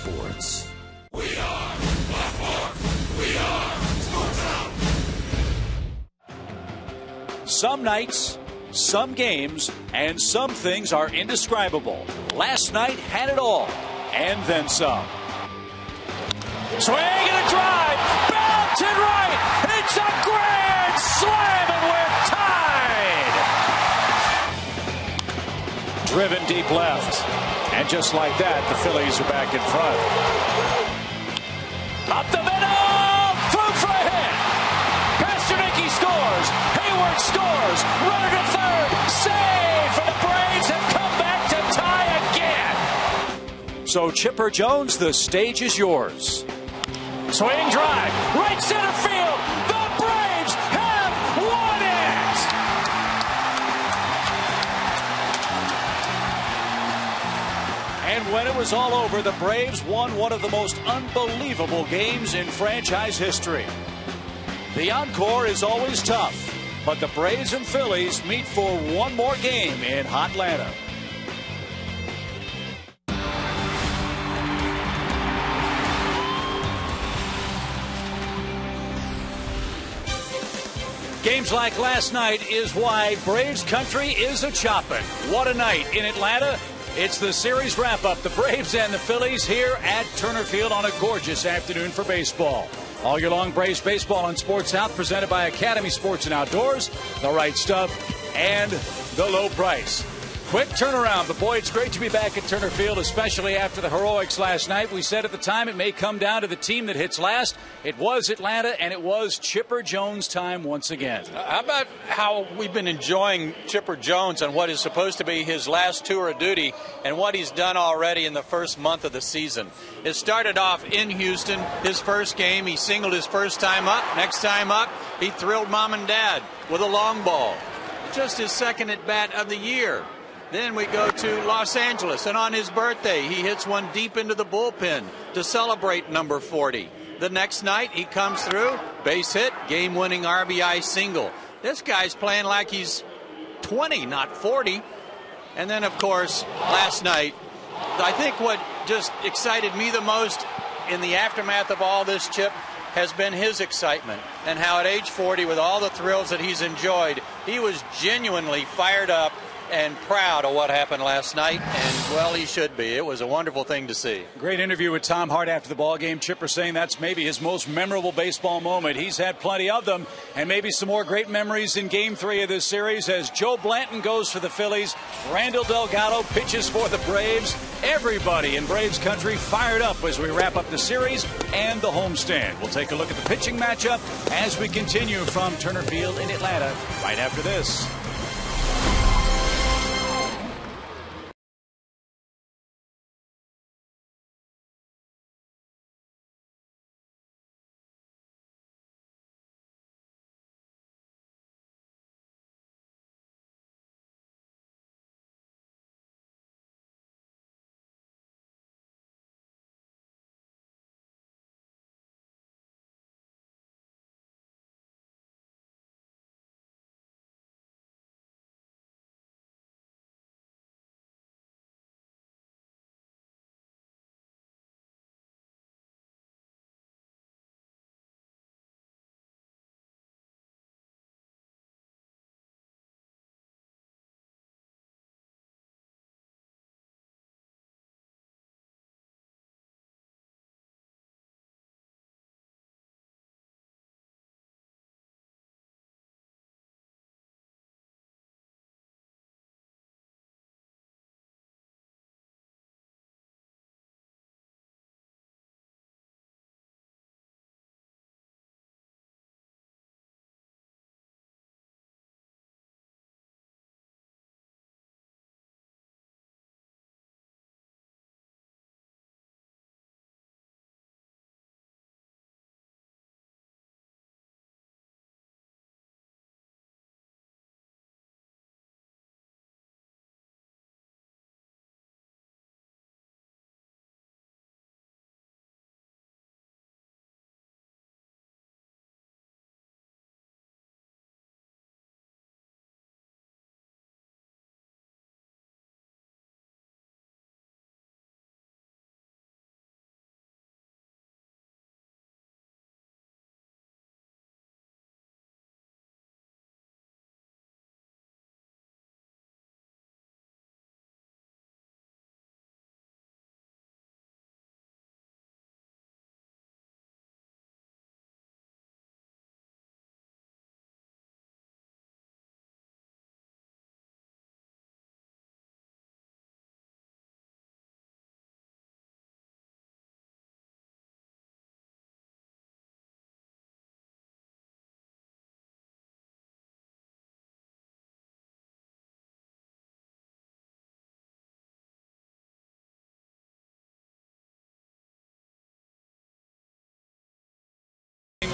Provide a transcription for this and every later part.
sports. We are the Fourth. We are Sports Out. Some nights, some games, and some things are indescribable. Last night had it all, and then some. Swing and a drive, belted right. It's a grand slam, and we're tied. Driven deep left, and just like that, the Phillies are back in front. Up the middle, through for a hit. Pastornicki scores. Hayward scores. Runner to third. Save for the Braves. Have come back to tie again. So Chipper Jones, the stage is yours. Swing drive, right center field. The Braves have won it. And when it was all over, the Braves won one of the most unbelievable games in franchise history. The encore is always tough, but the Braves and Phillies meet for one more game in Hotlanta. Games like last night is why Braves country is a-choppin'. What a night in Atlanta. It's the series wrap-up. The Braves and the Phillies here at Turner Field on a gorgeous afternoon for baseball. All year long, Braves baseball on Sports South, presented by Academy Sports and Outdoors, the right stuff, and the low price. Quick turnaround, but boy, it's great to be back at Turner Field, especially after the heroics last night. We said at the time it may come down to the team that hits last. It was Atlanta, and it was Chipper Jones' time once again. How about how we've been enjoying Chipper Jones and what is supposed to be his last tour of duty and what he's done already in the first month of the season. It started off in Houston, his first game. He singled his first time up. Next time up, he thrilled mom and dad with a long ball. Just his second at-bat of the year. Then we go to Los Angeles, and on his birthday, he hits one deep into the bullpen to celebrate number 40. The next night, he comes through, base hit, game-winning RBI single. This guy's playing like he's 20, not 40. And then, of course, last night, I think what just excited me the most in the aftermath of all this, Chip, has been his excitement and how at age 40, with all the thrills that he's enjoyed, he was genuinely fired up and proud of what happened last night, and well, he should be. It was a wonderful thing to see. Great interview with Tom Hart after the ball game. Chipper saying that's maybe his most memorable baseball moment. He's had plenty of them, and maybe some more great memories in Game 3 of this series as Joe Blanton goes for the Phillies. Randall Delgado pitches for the Braves. Everybody in Braves country fired up as we wrap up the series and the homestand. We'll take a look at the pitching matchup as we continue from Turner Field in Atlanta right after this.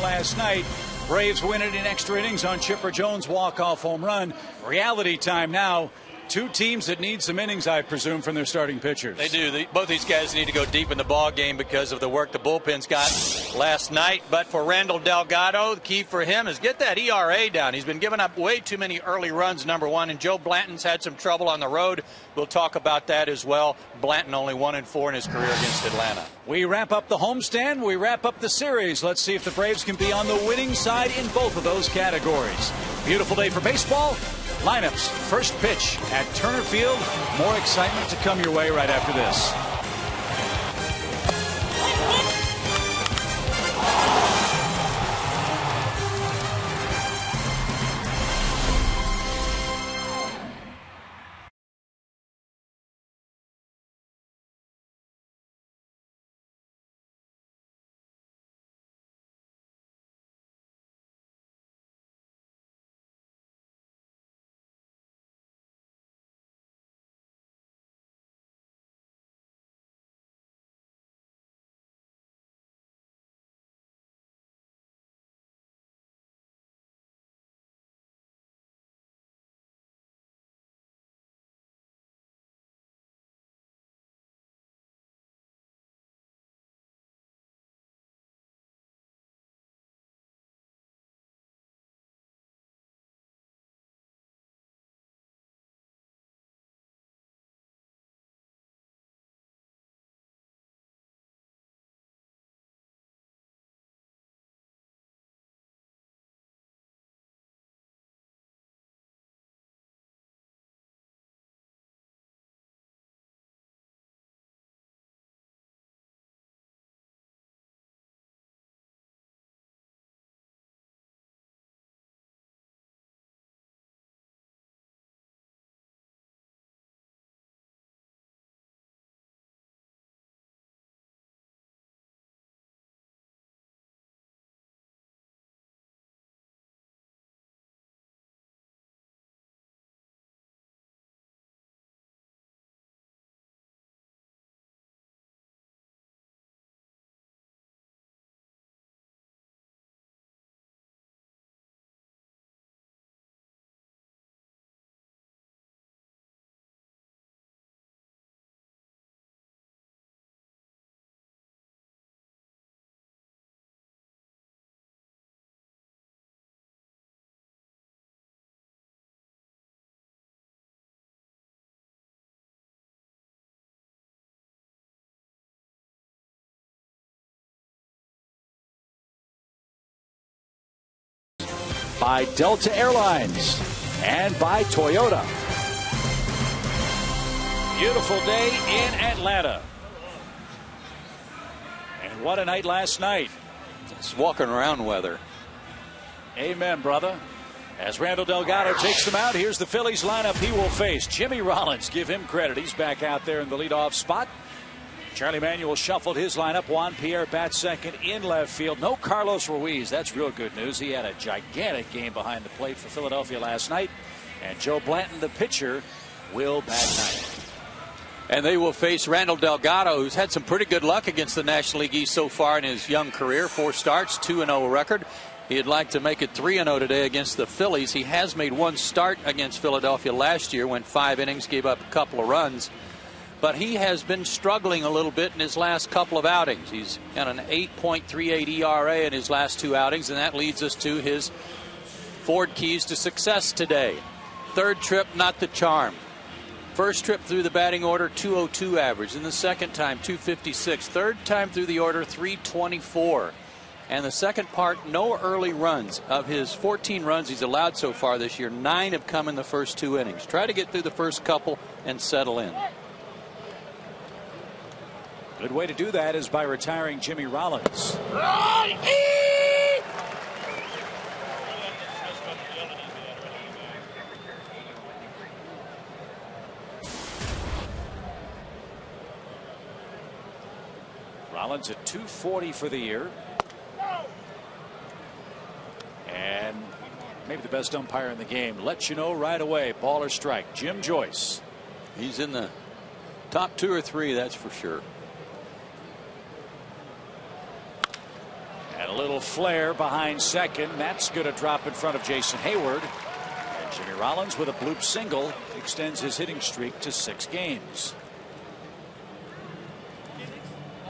last night. Braves win it in extra innings on Chipper Jones' walk-off home run. Reality time now. Two teams that need some innings, I presume, from their starting pitchers. They do. Both these guys need to go deep in the ball game because of the work the bullpen's got last night. But for Randall Delgado, the key for him is get that ERA down. He's been giving up way too many early runs, number one. And Joe Blanton's had some trouble on the road. We'll talk about that as well. Blanton only 1-4 in his career against Atlanta. We wrap up the homestand. We wrap up the series. Let's see if the Braves can be on the winning side in both of those categories. Beautiful day for baseball. Lineups, first pitch at Turner Field. More excitement to come your way right after this. By Delta Airlines and by Toyota. Beautiful day in Atlanta. And what a night last night. It's walking around weather. Amen, brother. As Randall Delgado takes them out, here's the Phillies lineup he will face. Jimmy Rollins, give him credit. He's back out there in the leadoff spot. Charlie Manuel shuffled his lineup. Juan Pierre bats second in left field. No Carlos Ruiz. That's real good news. He had a gigantic game behind the plate for Philadelphia last night. And Joe Blanton, the pitcher, will bat ninth. And they will face Randall Delgado, who's had some pretty good luck against the National League East so far in his young career. 4 starts, 2-0 record. He'd like to make it 3-0 today against the Phillies. He has made 1 start against Philadelphia last year, went 5 innings, gave up a couple of runs. But he has been struggling a little bit in his last couple of outings. He's got an 8.38 ERA in his last 2 outings, and that leads us to his Ford keys to success today. 3rd trip, not the charm. First trip through the batting order, 202 average. In the second time, 256. Third time through the order, 324. And the second part, no early runs. Of his 14 runs he's allowed so far this year, 9 have come in the first 2 innings. Try to get through the first couple and settle in. Good way to do that is by retiring Jimmy Rollins. Rollins at 240 for the year. And maybe the best umpire in the game. Let you know right away, ball or strike. Jim Joyce. He's in the top 2 or 3, that's for sure. And a little flare behind second. That's going to drop in front of Jason Hayward. And Jimmy Rollins with a bloop single extends his hitting streak to 6 games.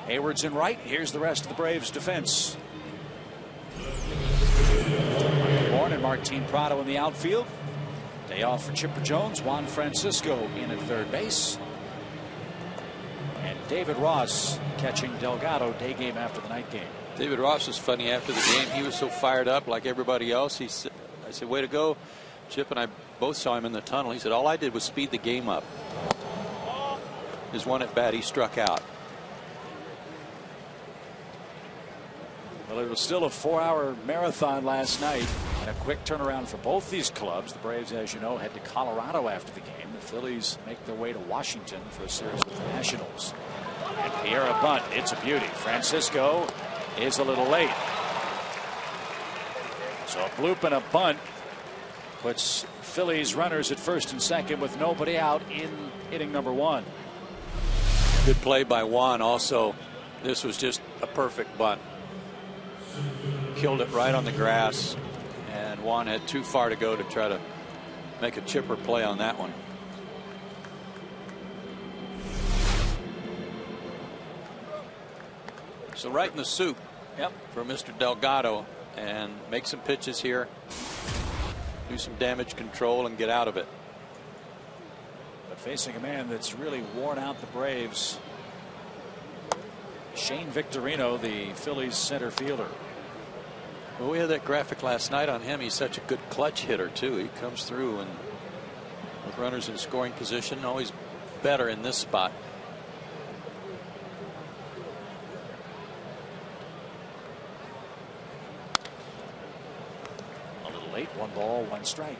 Hayward's in right. Here's the rest of the Braves defense. Bourne and Martin Prado in the outfield. Day off for Chipper Jones. Juan Francisco in at third base. And David Ross catching Delgado day game after the night game. David Ross was funny after the game. He was so fired up like everybody else. I said, way to go. Chip and I both saw him in the tunnel. He said, all I did was speed the game up. His one at bat, he struck out. Well, it was still a 4-hour marathon last night and a quick turnaround for both these clubs. The Braves, as you know, head to Colorado after the game. The Phillies make their way to Washington for a series with the Nationals. And Pierre a bunt. It's a beauty. Francisco is a little late. So a bloop and a bunt puts Phillies runners at first and second with nobody out in inning number 1. Good play by Juan. Also, this was just a perfect bunt. Killed it right on the grass, and Juan had too far to go to try to make a chipper play on that one. So right in the soup. Yep. For Mr. Delgado, and make some pitches here, do some damage control, and get out of it. But facing a man that's really worn out the Braves, Shane Victorino, the Phillies center fielder. Well, we had that graphic last night on him. He's such a good clutch hitter too. He comes through and with runners in scoring position, always better in this spot. A little late. 1 ball, 1 strike.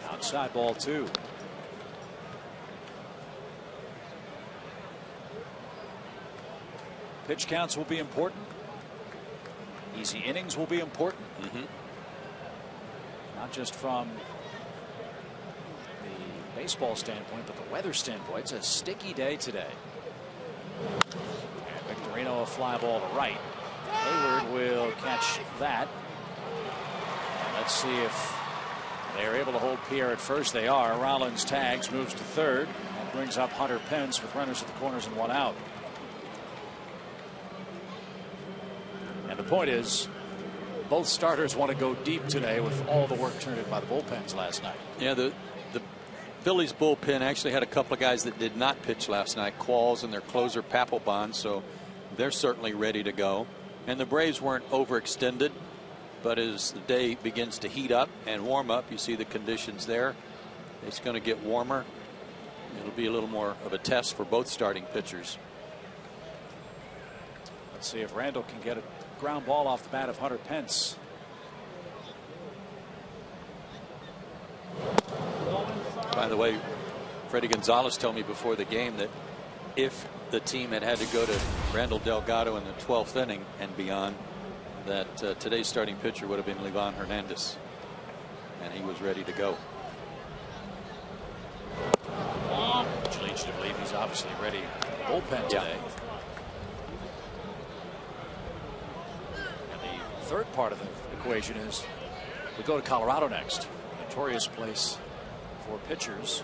Outside ball 2. Pitch counts will be important. Easy innings will be important. Not just from the baseball standpoint, but the weather standpoint. It's a sticky day today. And Victorino, a fly ball to right. Hayward will catch that. Let's see if they are able to hold Pierre at first. They are. Rollins tags, moves to third, and brings up Hunter Pence with runners at the corners and 1 out. And the point is, both starters want to go deep today with all the work turned in by the bullpens last night. Yeah, the Phillies bullpen actually had a couple of guys that did not pitch last night, Qualls and their closer Papelbon, so they're certainly ready to go. And the Braves weren't overextended. But as the day begins to heat up and warm up, you see the conditions there. It's going to get warmer. It'll be a little more of a test for both starting pitchers. Let's see if Randall can get a ground ball off the bat of Hunter Pence. By the way, Freddie Gonzalez told me before the game that if the team had to go to Randall Delgado in the 12th inning and beyond, that today's starting pitcher would have been Livan Hernandez, and he was ready to go. Which leads you to believe he's obviously ready for the bullpen today. And the third part of the equation is we go to Colorado next. Notorious place for pitchers.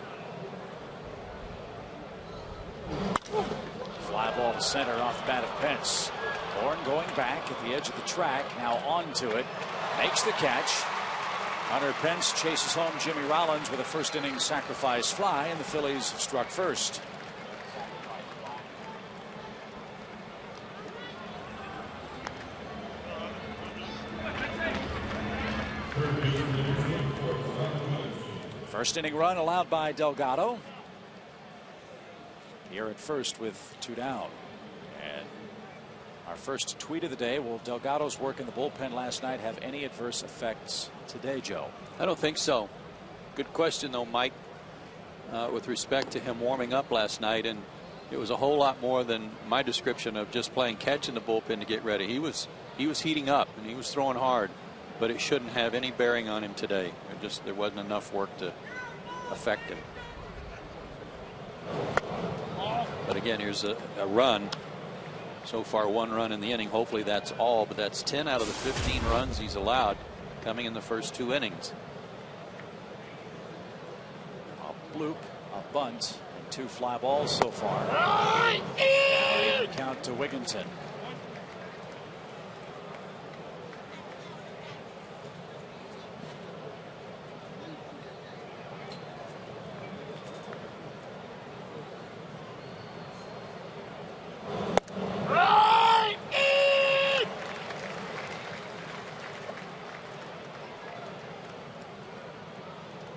Fly ball to center off the bat of Pence. Bourne going back at the edge of the track, now onto it, makes the catch. Hunter Pence chases home Jimmy Rollins with a first inning sacrifice fly, and the Phillies have struck first. First inning run allowed by Delgado. Here at first with 2 down. And our first tweet of the day: will Delgado's work in the bullpen last night have any adverse effects today, Joe? I don't think so. Good question though, Mike. with respect to him warming up last night, and it was a whole lot more than my description of just playing catch in the bullpen to get ready. He was heating up and he was throwing hard, but it shouldn't have any bearing on him today. There wasn't enough work to affect him. But again, here's a run. So far, 1 run in the inning. Hopefully that's all, but that's 10 out of the 15 runs he's allowed coming in the first 2 innings. A bloop, a bunt, and 2 fly balls so far. Now in count to Wigginton.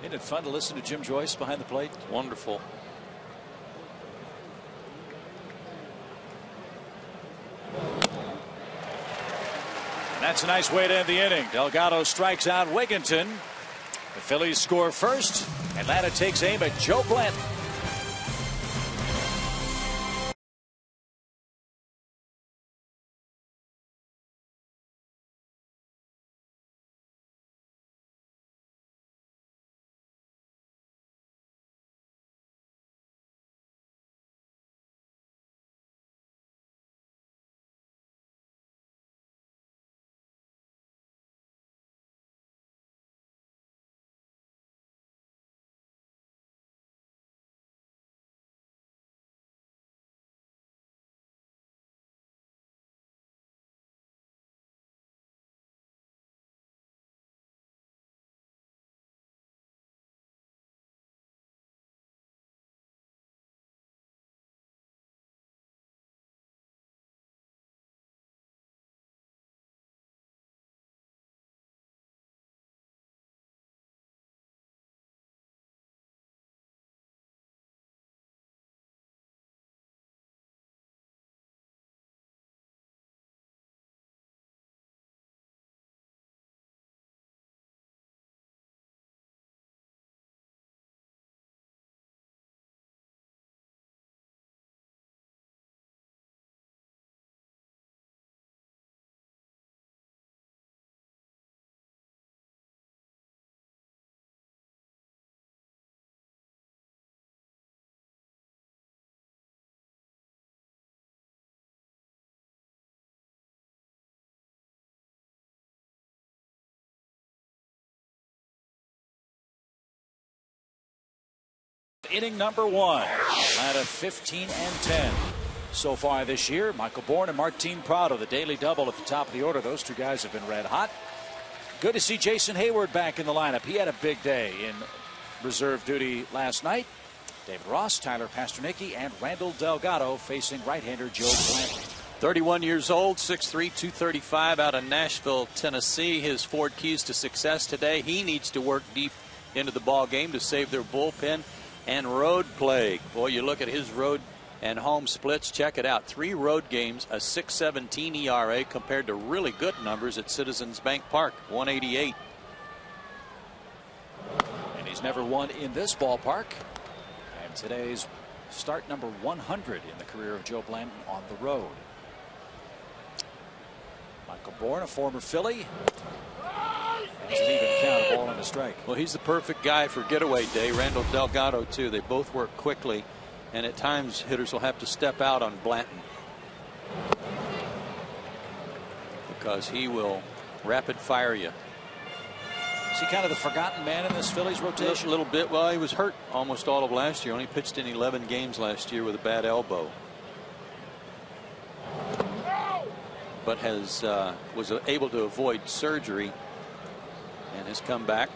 Isn't it fun to listen to Jim Joyce behind the plate? Wonderful. And that's a nice way to end the inning. Delgado strikes out Wigginton. The Phillies score first. Atlanta takes aim at Joe Blanton. Inning number 1. Atlanta 15-10 so far this year. Michael Bourne and Martin Prado, the daily double at the top of the order. Those 2 guys have been red hot. Good to see Jason Hayward back in the lineup. He had a big day in reserve duty last night. David Ross, Tyler Pasternicki, and Randall Delgado facing right-hander Joe Blanton. 31 years old, 6'3", 235, out of Nashville, Tennessee. His 4 keys to success today. He needs to work deep into the ball game to save their bullpen and road play. Boy, you look at his road and home splits. Check it out. 3 road games, a 6.17 ERA compared to really good numbers at Citizens Bank Park, 188. And he's never won in this ballpark. And today's start number 100 in the career of Joe Blanton on the road. Michael Bourne, a former Philly. Doesn't even count, a ball and a strike. Well, he's the perfect guy for getaway day. Randall Delgado, too. They both work quickly, and at times hitters will have to step out on Blanton because he will rapid fire you. Is he kind of the forgotten man in this Phillies rotation? A little bit. Well, he was hurt almost all of last year. Only pitched in 11 games last year with a bad elbow. But was able to avoid surgery and has come back.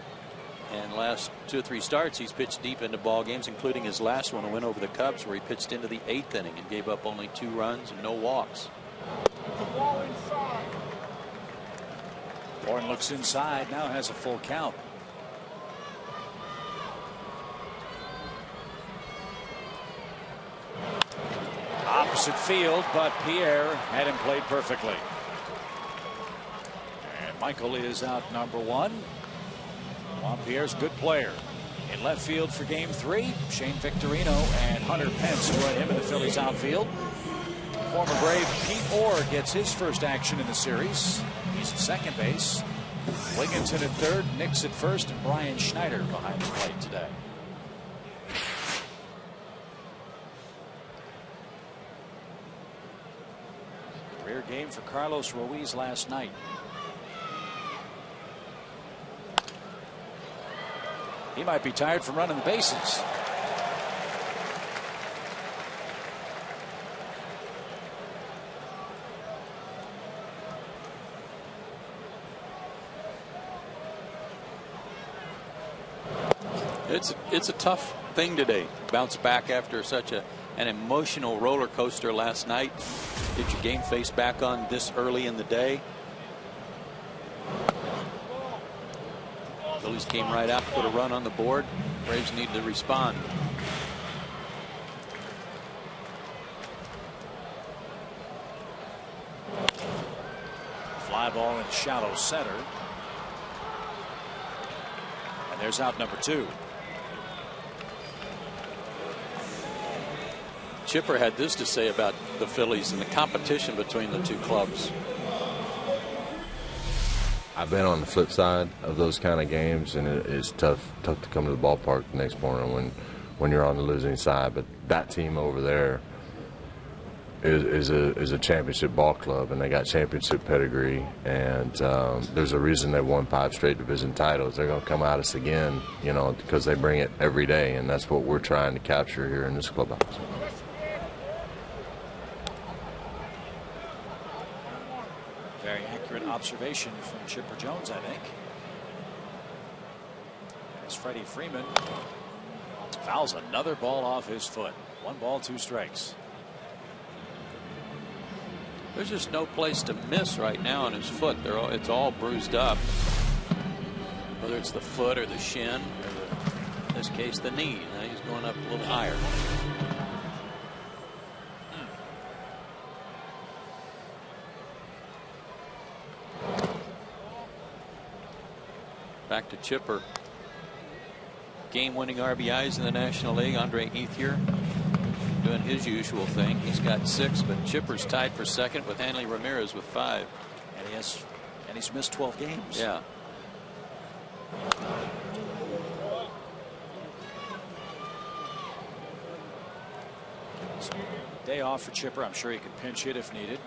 And last 2 or 3 starts, he's pitched deep into ball games, including his last one, a win over the Cubs, where he pitched into the 8th inning and gave up only 2 runs and no walks. Bourne looks inside, now has a full count. Opposite field, but Pierre had him played perfectly. And Michael is out number 1. Juan Pierre's a good player. In left field for game 3, Shane Victorino and Hunter Pence join him in the Phillies outfield. Former Brave Pete Orr gets his first action in the series. He's at second base. Wigginton at third, Nix at first, and Brian Schneider behind the plate today. Career game for Carlos Ruiz last night. He might be tired from running the bases. It's a tough thing today. Bounce back after such an emotional roller coaster last night. Get your game face back on this early in the day. Phillies came right out to put a run on the board. Braves need to respond. Fly ball in shallow center. And there's out number 2. Chipper had this to say about the Phillies and the competition between the two clubs. I've been on the flip side of those kind of games, and it's tough to come to the ballpark the next morning when you're on the losing side. But that team over there is a championship ball club, and they got championship pedigree, and there's a reason they won 5 straight division titles. They're going to come at us again, you know, because they bring it every day, and that's what we're trying to capture here in this clubhouse. Very accurate observation from Chipper Jones, I think. As Freddie Freeman fouls another ball off his foot. 1 ball, 2 strikes. There's just no place to miss right now on his foot. It's all bruised up. Whether it's the foot or the shin, or in this case the knee. Now he's going up a little higher. Back to Chipper. Game-winning RBIs in the National League. Andre Ethier doing his usual thing. He's got 6, but Chipper's tied for second with Hanley Ramirez with 5. And he's missed 12 games. Yeah. Day off for Chipper. I'm sure he could pinch hit if needed.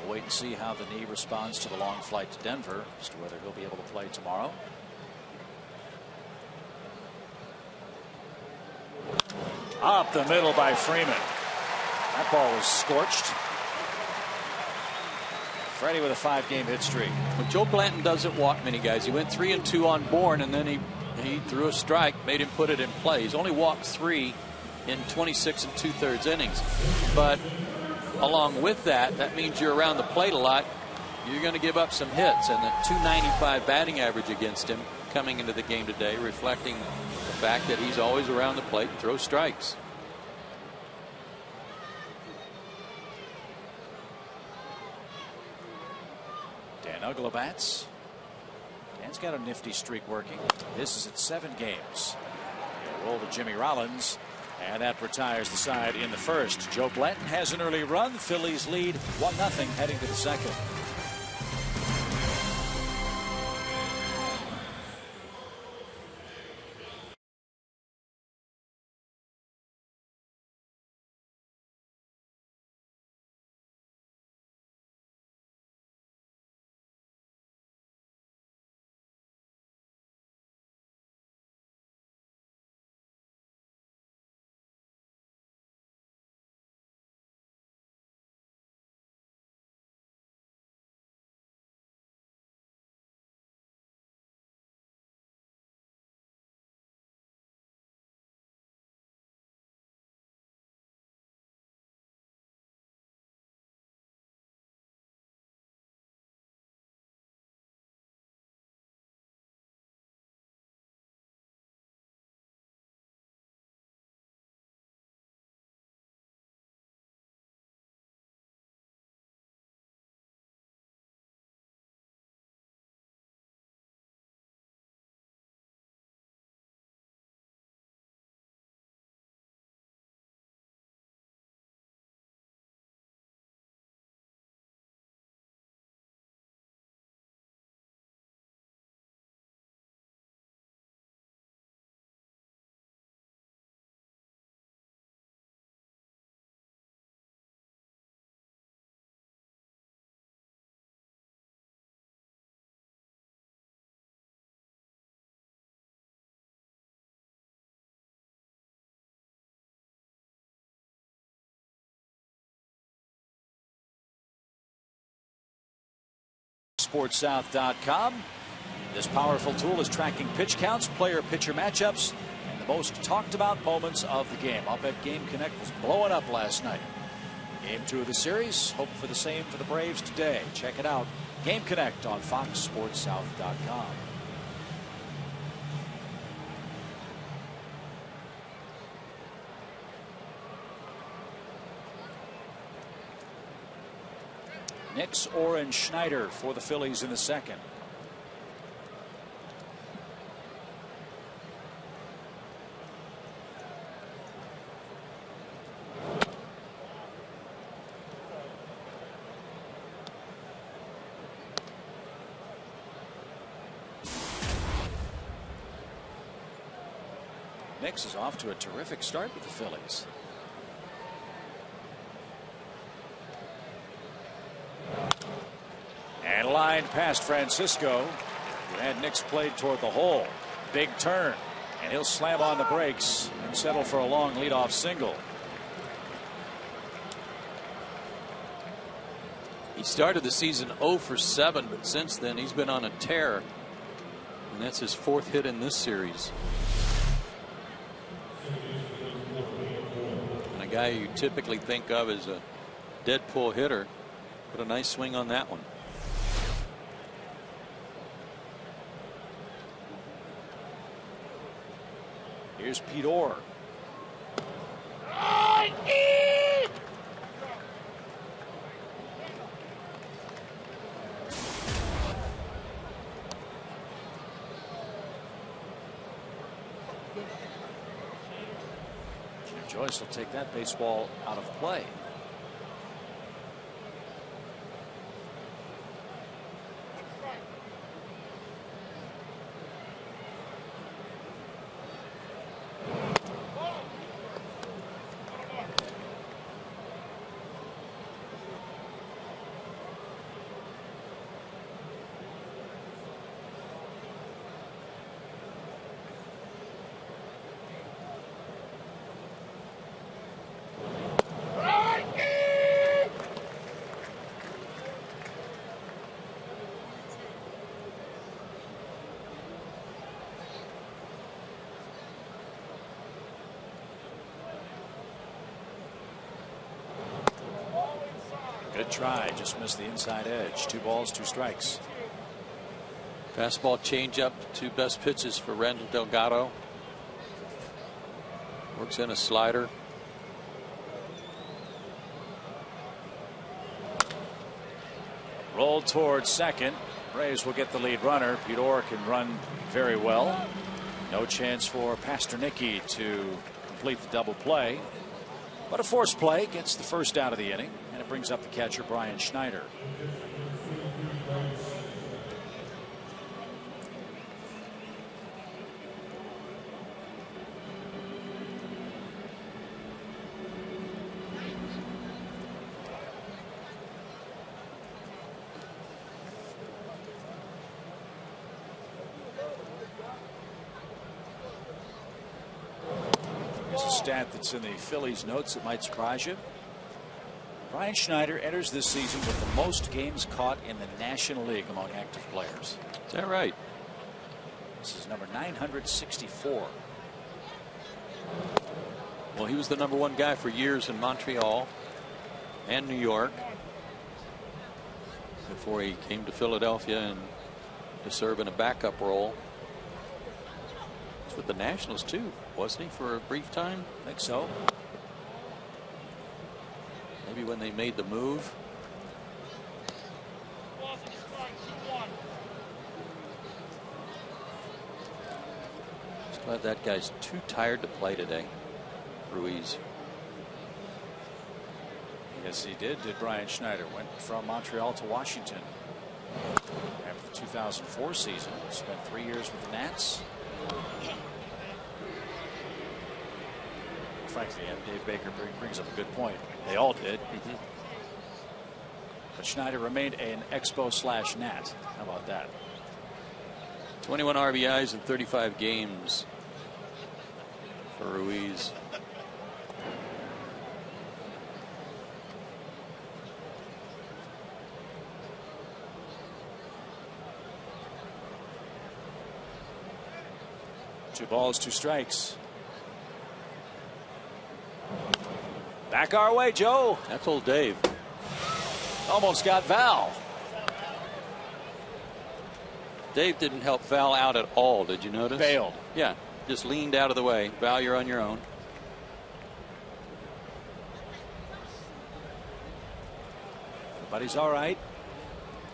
We'll wait and see how the knee responds to the long flight to Denver as to whether he'll be able to play tomorrow. Up the middle by Freeman. That ball was scorched. Freddie with a 5-game hit streak. Well, Joe Blanton doesn't walk many guys. He went 3 and 2 on Bourne, and then he threw a strike, made him put it in play. He's only walked 3 in 26 2/3 innings. But along with that, that means you're around the plate a lot. You're going to give up some hits, and the .295 batting average against him coming into the game today, reflecting the fact that he's always around the plate and throws strikes. Dan Uggla bats. Dan's got a nifty streak working. This is at 7 games. He'll roll to Jimmy Rollins, and that retires the side in the first. Joe Blanton has an early run. The Phillies lead 1-0 heading to the second. FoxSportsSouth.com. This powerful tool is tracking pitch counts, player-pitcher matchups, and the most talked-about moments of the game. I'll bet Game Connect was blowing up last night. Game 2 of the series. Hope for the same for the Braves today. Check it out. Game Connect on FoxSportsSouth.com. Nix, Orr, and Schneider for the Phillies in the second. Nix is off to a terrific start with the Phillies. And line past Francisco, who had Nix played toward the hole. Big turn, and he'll slam on the brakes and settle for a long leadoff single. He started the season 0 for 7, but since then he's been on a tear, and that's his 4th hit in this series. And a guy you typically think of as a dead pull hitter put a nice swing on that one. Here's Pete Orr. Joyce will take that baseball out of play. Good try, just missed the inside edge. 2 balls, 2 strikes. Fastball, changeup, 2 best pitches for Randall Delgado. Works in a slider. Rolled towards second. Braves will get the lead runner. Pete Orr can run very well. No chance for Pasternicki to complete the double play. But a forced play gets the first out of the inning, and it brings up the catcher Brian Schneider. Stat that's in the Phillies notes that might surprise you. Brian Schneider enters this season with the most games caught in the National League among active players. Is that right? This is number 964. Well, he was the #1 guy for years in Montreal and New York before he came to Philadelphia and to serve in a backup role. He's with the Nationals too, wasn't he, for a brief time? I think so. Maybe when they made the move. Just glad that guy's too tired to play today, Ruiz. Yes, he did Brian Schneider. Went from Montreal to Washington after the 2004 season. Spent 3 years with the Nats. Frankly, Dave Baker brings up a good point. They all did. But Schneider remained an Expo/Nat. How about that? 21 RBIs in 35 games for Ruiz. 2 balls, 2 strikes. Back our way, Joe. That's old Dave. Almost got Val. Dave didn't help Val out at all. Did you notice? Bailed. Yeah, just leaned out of the way. Val, you're on your own. Everybody's all right.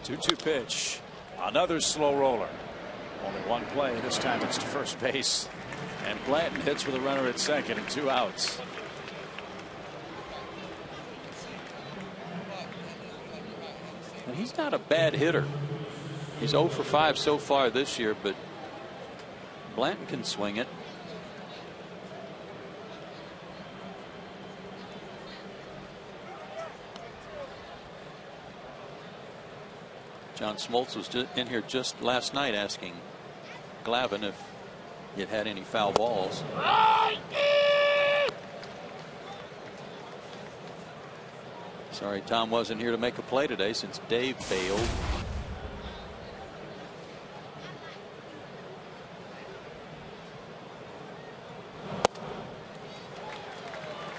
2-2 pitch. Another slow roller. Only one play. This time it's to first base. And Blanton hits with a runner at second and 2 outs. And he's not a bad hitter. He's 0 for 5 so far this year, but Blanton can swing it. John Smoltz was in here just last night asking Glavine if he had any foul balls. Sorry, Tom wasn't here to make a play today since Dave bailed.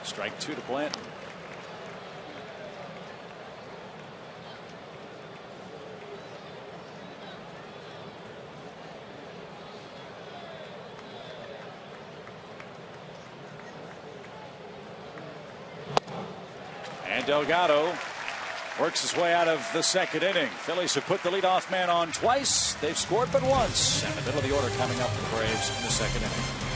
Strike 2 to Blanton. And Delgado works his way out of the second inning. Phillies have put the leadoff man on twice. They've scored but once. And the middle of the order coming up for the Braves in the second inning.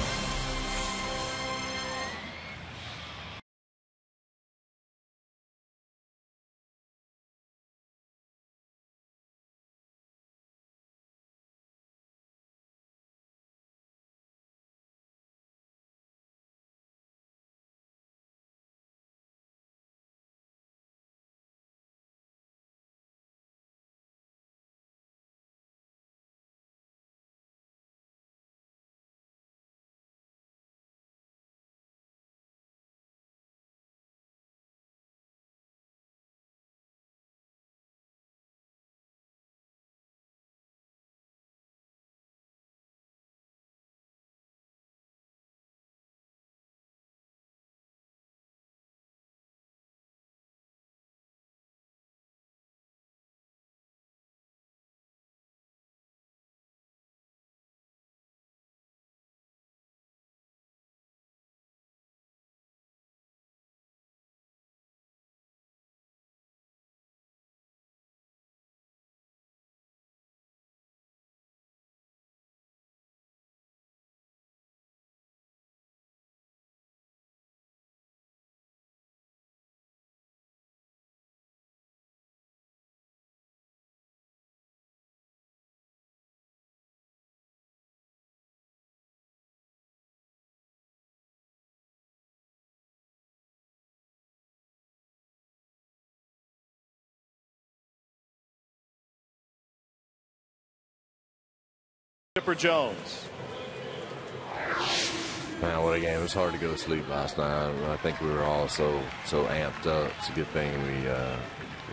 Chipper Jones. Man, what a game. It was hard to go to sleep last night. I think we were all so amped up. It's a good thing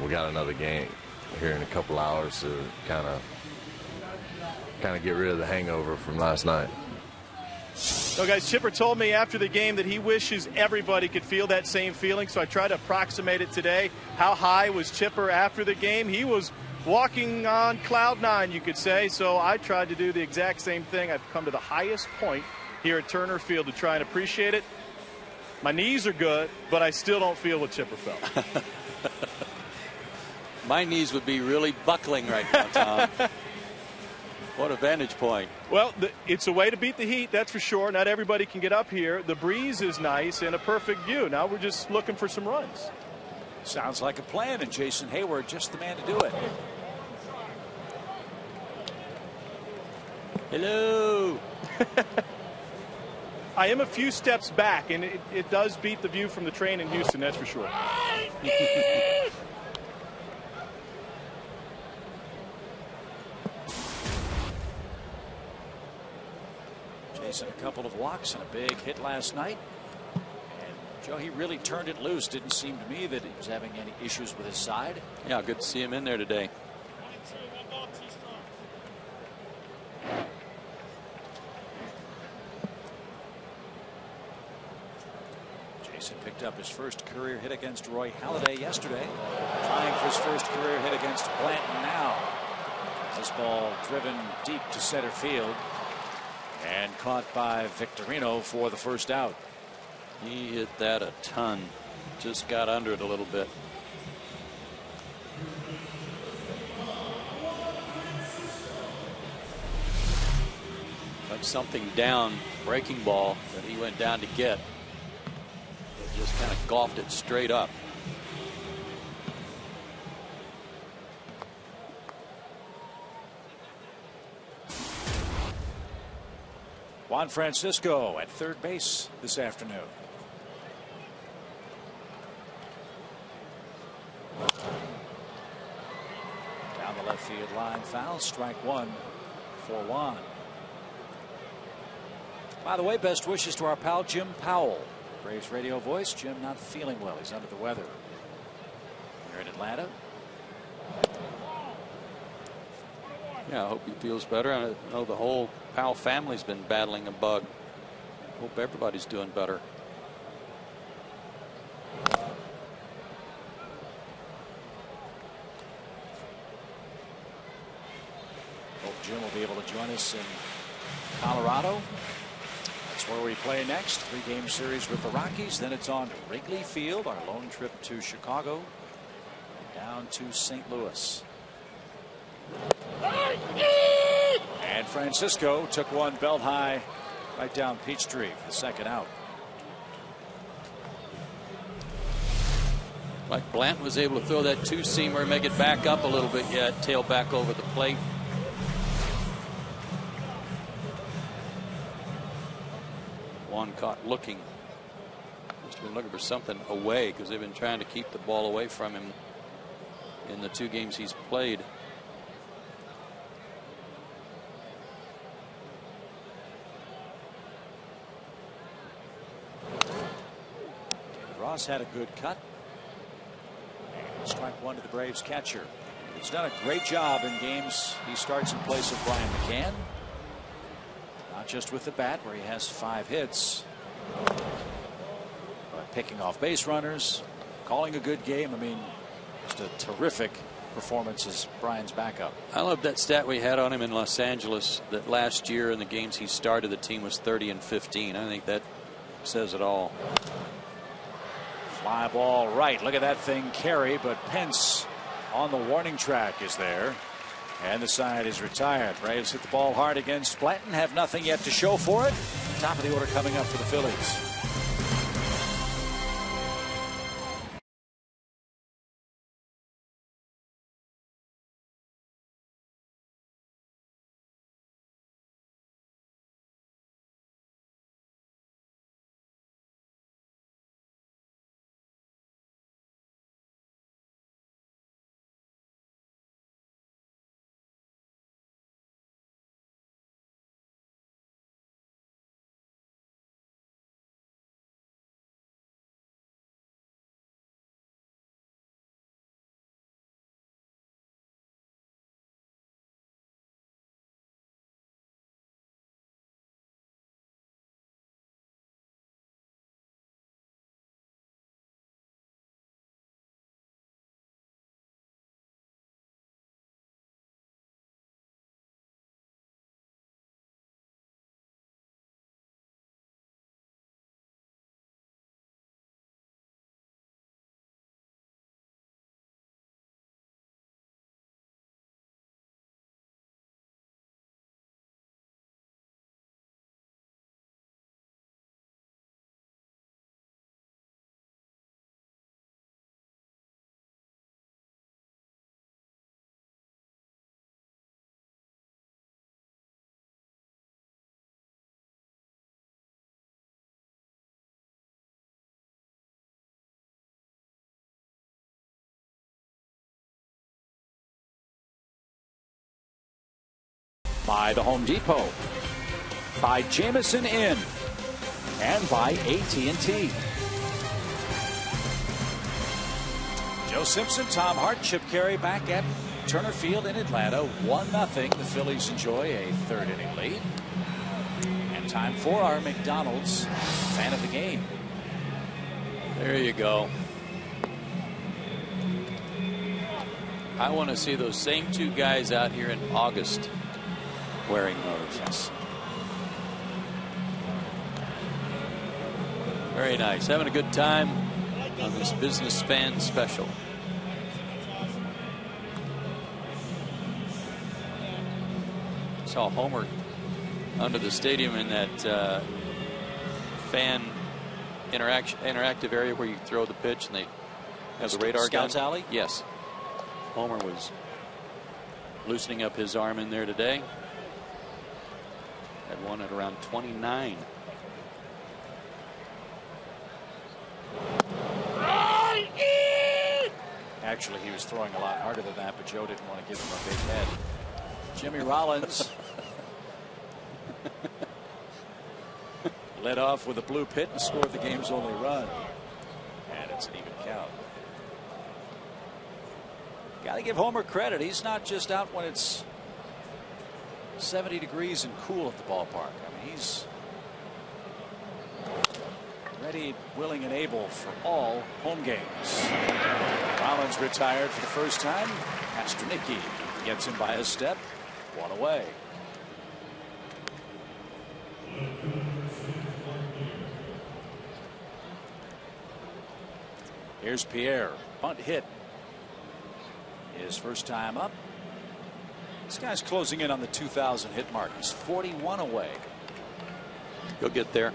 we got another game here in a couple hours to kind of get rid of the hangover from last night. So, guys, Chipper told me after the game that he wishes everybody could feel that same feeling, so I tried to approximate it today. How high was Chipper after the game? He was walking on cloud 9, you could say, so I tried to do the exact same thing. I've come to the highest point here at Turner Field to try and appreciate it. My knees are good, but I still don't feel what Chipper felt. My knees would be really buckling right now, Tom. What a vantage point. Well, it's a way to beat the heat, that's for sure. Not everybody can get up here. The breeze is nice and a perfect view. Now we're just looking for some runs. Sounds like a plan, and Jason Hayward just the man to do it. Hello. I am a few steps back, and it does beat the view from the train in Houston, that's for sure. Jason, a couple of walks and a big hit last night. And Joe, he really turned it loose. Didn't seem to me that he was having any issues with his side. Yeah, good to see him in there today. picked up his first career hit against Roy Halladay yesterday. Trying for his first career hit against Blanton now. This ball driven deep to center field and caught by Victorino for the first out. He hit that a ton. Just got under it a little bit. Like something down, breaking ball that he went down to get. It just kind of golfed it straight up. Juan Francisco at third base this afternoon. Down the left field line, foul, strike one for Juan. By the way, best wishes to our pal Jim Powell, Braves radio voice. Jim not feeling well. He's under the weather here in Atlanta. Yeah, I hope he feels better. I know the whole Powell family's been battling a bug. Hope everybody's doing better. Hope Jim will be able to join us in Colorado. That's where we play next. 3-game series with the Rockies. Then it's on to Wrigley Field, our lone trip to Chicago, down to St. Louis. And Francisco took one belt high right down Peachtree for the second out. Like Blanton was able to throw that two-seamer and make it back up a little bit yet. Tail back over the plate. Juan caught looking. Must have been looking for something away because they've been trying to keep the ball away from him in the 2 games he's played. Ross had a good cut. And strike one to the Braves catcher. He's done a great job in games he starts in place of Brian McCann. Not just with the bat, where he has 5 hits, but picking off base runners, calling a good game. I mean, just a terrific performance as Brian's backup. I love that stat we had on him in Los Angeles, that last year in the games he started, the team was 30-15. I think that says it all. Fly ball right. Look at that thing carry, but Pence on the warning track is there. And the side is retired. Braves hit the ball hard against Blanton. Have nothing yet to show for it. Top of the order coming up for the Phillies. By the Home Depot, by Jameson Inn, and by AT&T. Joe Simpson, Tom Hart, Chip Carey back at Turner Field in Atlanta. 1-0. The Phillies enjoy a 3rd inning lead. And time for our McDonald's fan of the game. There you go. I want to see those same two guys out here in August wearing those. Yes. Very nice. Having a good time on this business fan special. Saw Homer under the stadium in that fan interactive area where you throw the pitch and they have the radar gun. Scouts alley? Yes. Homer was loosening up his arm in there today. Had one at around 29. Actually, he was throwing a lot harder than that, but Joe didn't want to give him a big head. Jimmy Rollins led off with a blue pit and scored the game's only run. And it's an even count. Got to give Homer credit. He's not just out when it's 70 degrees and cool at the ballpark. I mean, he's ready, willing, and able for all home games. Rollins retired for the first time. Pasternicki gets him by a step. One away. Here's Pierre. Bunt hit. His first time up. This guy's closing in on the 2,000 hit mark. He's 41 away. He'll get there.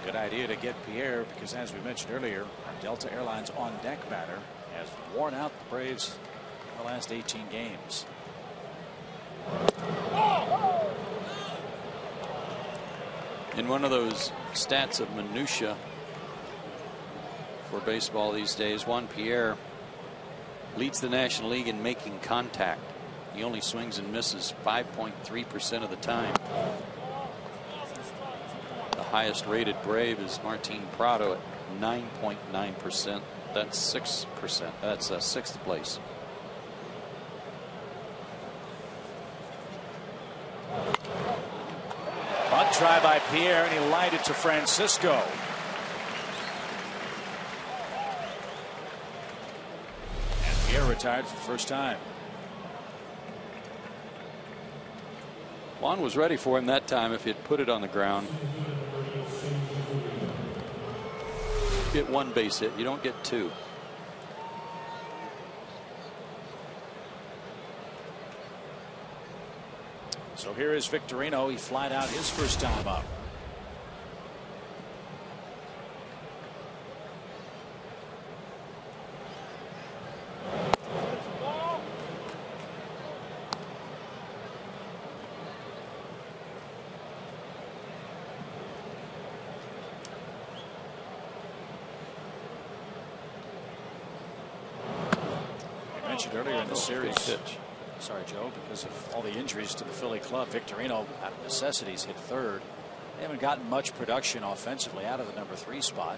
Good idea to get Pierre because, as we mentioned earlier, Delta Airlines on deck batter has worn out the Braves in the last 18 games. In one of those stats of minutia for baseball these days, Juan Pierre leads the National League in making contact. He only swings and misses 5.3% of the time. The highest rated Brave is Martin Prado at 9.9%. That's 6%. That's sixth place. Bunt try by Pierre, and he lined it to Francisco. And Pierre retired for the first time. Juan was ready for him that time if he'd put it on the ground. Get one base hit. You don't get two. So here is Victorino. He flied out his first time up. I mentioned earlier in the series. Sorry, Joe, because of all the injuries to the Philly club, Victorino, out of necessities, hit third. They haven't gotten much production offensively out of the number 3 spot.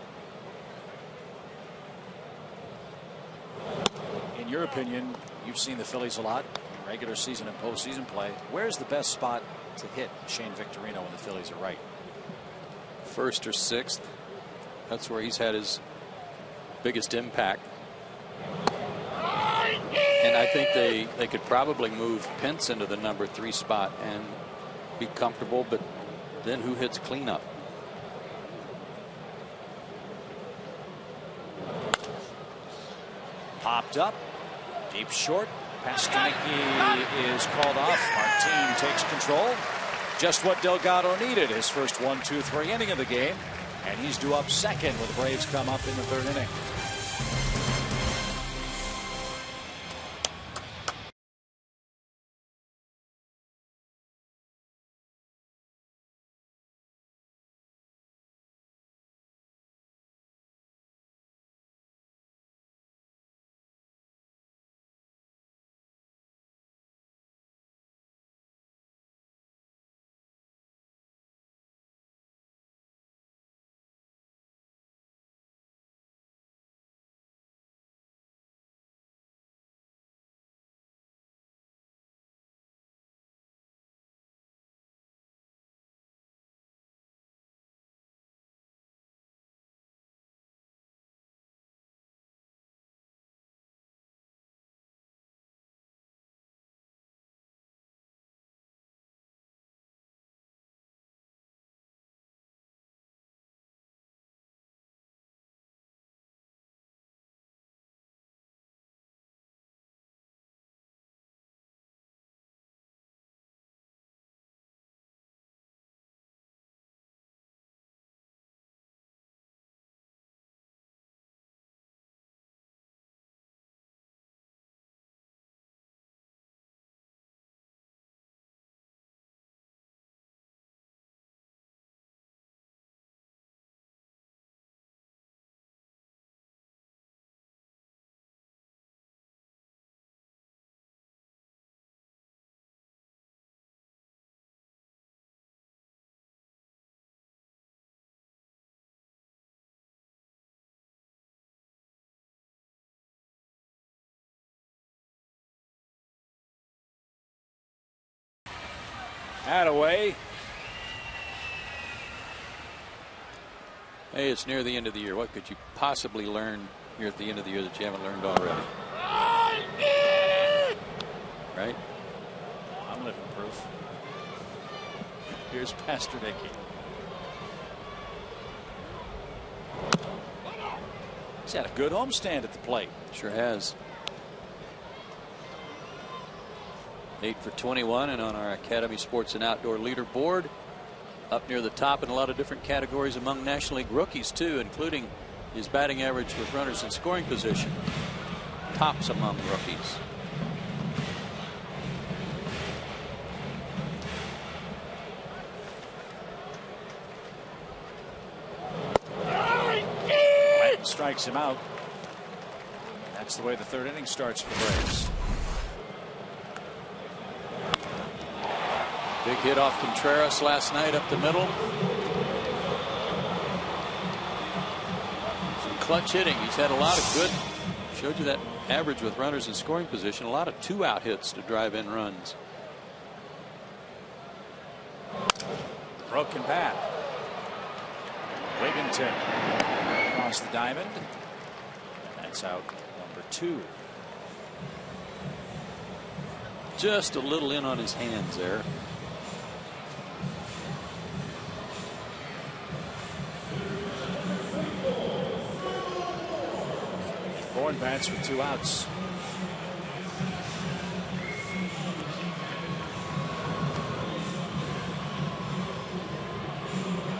In your opinion, you've seen the Phillies a lot in regular season and postseason play. Where's the best spot to hit Shane Victorino when the Phillies are right? First or sixth. That's where he's had his biggest impact. And I think they could probably move Pence into the number 3 spot and be comfortable, but then who hits cleanup? Popped up, deep short. Pasternicki is called off. Martin takes control. Just what Delgado needed. His first 1-2-3 inning of the game, and he's due up second when the Braves come up in the 3rd inning. Attaway. Hey, it's near the end of the year. What could you possibly learn here at the end of the year that you haven't learned already? Right? I'm living proof. Here's Pasternaky. He's had a good homestand at the plate. Sure has. 8 for 21, and on our Academy Sports and Outdoor leaderboard, up near the top in a lot of different categories among National League rookies too, including his batting average with runners in scoring position. Tops among rookies. Strikes him out. That's the way the third inning starts for the Braves. Big hit off Contreras last night up the middle. Some clutch hitting. He's had a lot of good. Showed you that average with runners in scoring position. A lot of 2-out hits to drive in runs. Broken bat. Wigginton across the diamond. And that's out number 2. Just a little in on his hands there. Bourne bats with 2 outs.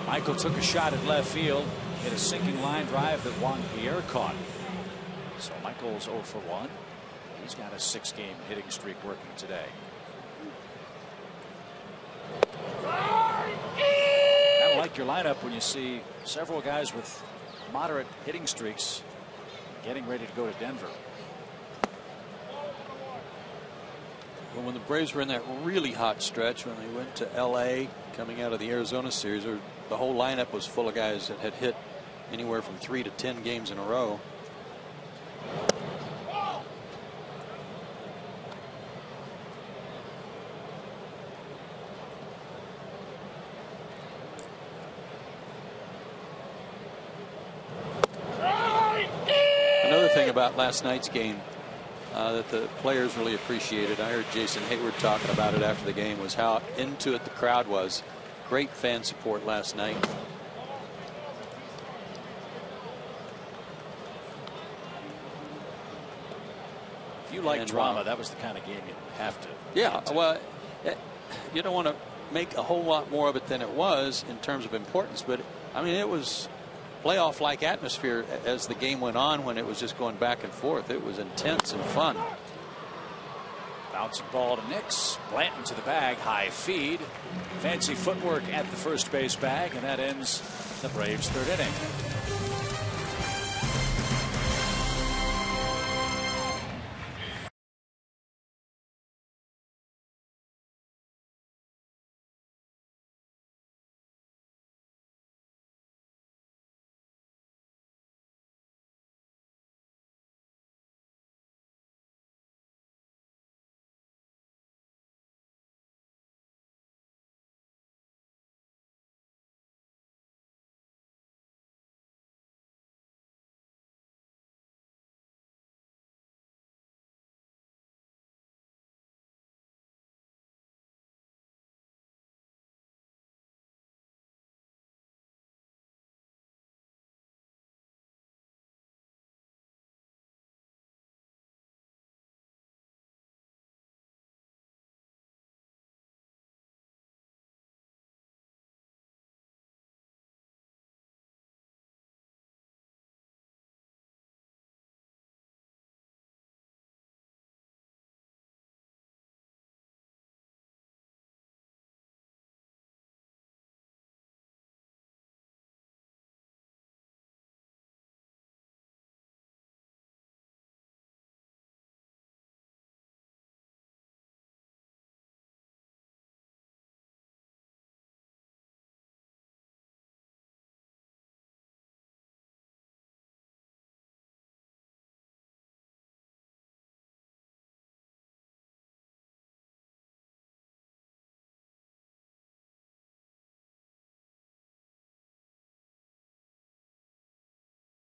Michael took a shot at left field, hit a sinking line drive that Juan Pierre caught. So Michael's 0 for 1. He's got a 6-game hitting streak working today. Kind of like your lineup when you see several guys with moderate hitting streaks getting ready to go to Denver. Well, when the Braves were in that really hot stretch when they went to L.A. coming out of the Arizona series, the whole lineup was full of guys that had hit anywhere from 3 to 10 games in a row. Another thing about last night's game that the players really appreciated, I heard Jason Hayward talking about it after the game, was how into it the crowd was. Great fan support last night. If you like drama, that was the kind of game you have to. Yeah, well, you don't want to make a whole lot more of it than it was in terms of importance, but I mean, it was playoff-like atmosphere as the game went on when it was just going back and forth. It was intense and fun. Bouncing ball to Nix. Blanton to the bag. High feed. Fancy footwork at the first base bag, and that ends the Braves' third inning.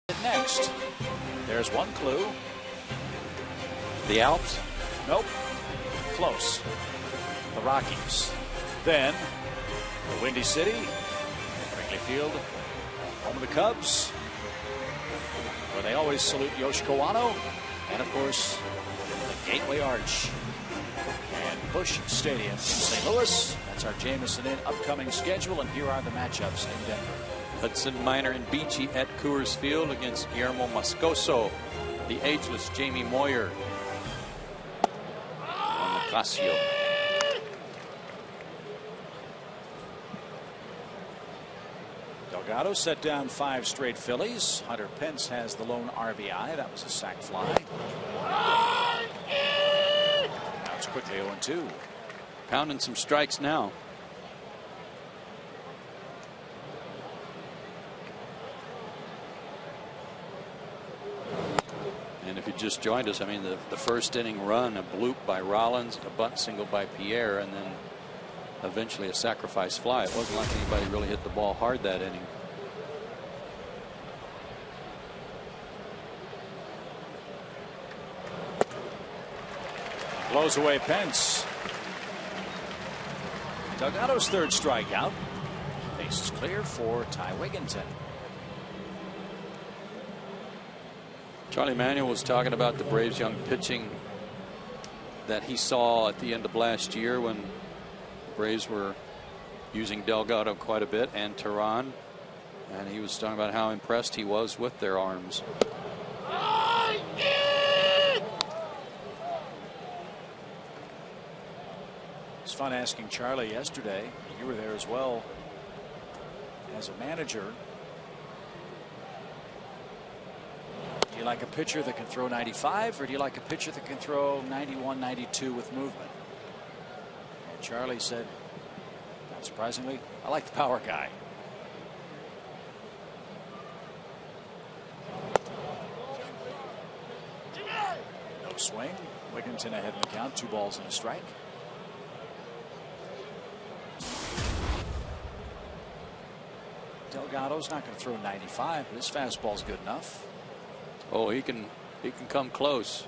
Next, there's one clue. The Alps? Nope. Close. The Rockies. Then, the Windy City, Wrigley Field, home of the Cubs, where they always salute Yoshi Kawano, and of course, the Gateway Arch and Busch Stadium in St. Louis. That's our Jameson Inn upcoming schedule, and here are the matchups in Denver. Hudson Minor and Beachy at Coors Field against Guillermo Moscoso. The ageless Jamie Moyer on the Casio. Delgado set down 5 straight Phillies. Hunter Pence has the lone RBI. That was a sac fly. Now it's quickly 0-2. Pounding some strikes now. And if you just joined us, I mean, the first inning run, a bloop by Rollins, a bunt single by Pierre, and then eventually a sacrifice fly. It wasn't like anybody really hit the ball hard that inning. Blows away Pence. Delgado's 3rd strikeout. Base is clear for Ty Wigginton. Charlie Manuel was talking about the Braves' young pitching that he saw at the end of last year when the Braves were using Delgado quite a bit and Tehran, and he was talking about how impressed he was with their arms. It's fun asking Charlie yesterday. You were there as well as a manager. Do you like a pitcher that can throw 95, or do you like a pitcher that can throw 91, 92 with movement? And Charlie said, not surprisingly, I like the power guy. No swing. Wigginton ahead in the count. 2 balls and a strike. Delgado's not going to throw 95, but his fastball's good enough. Oh, he can come close.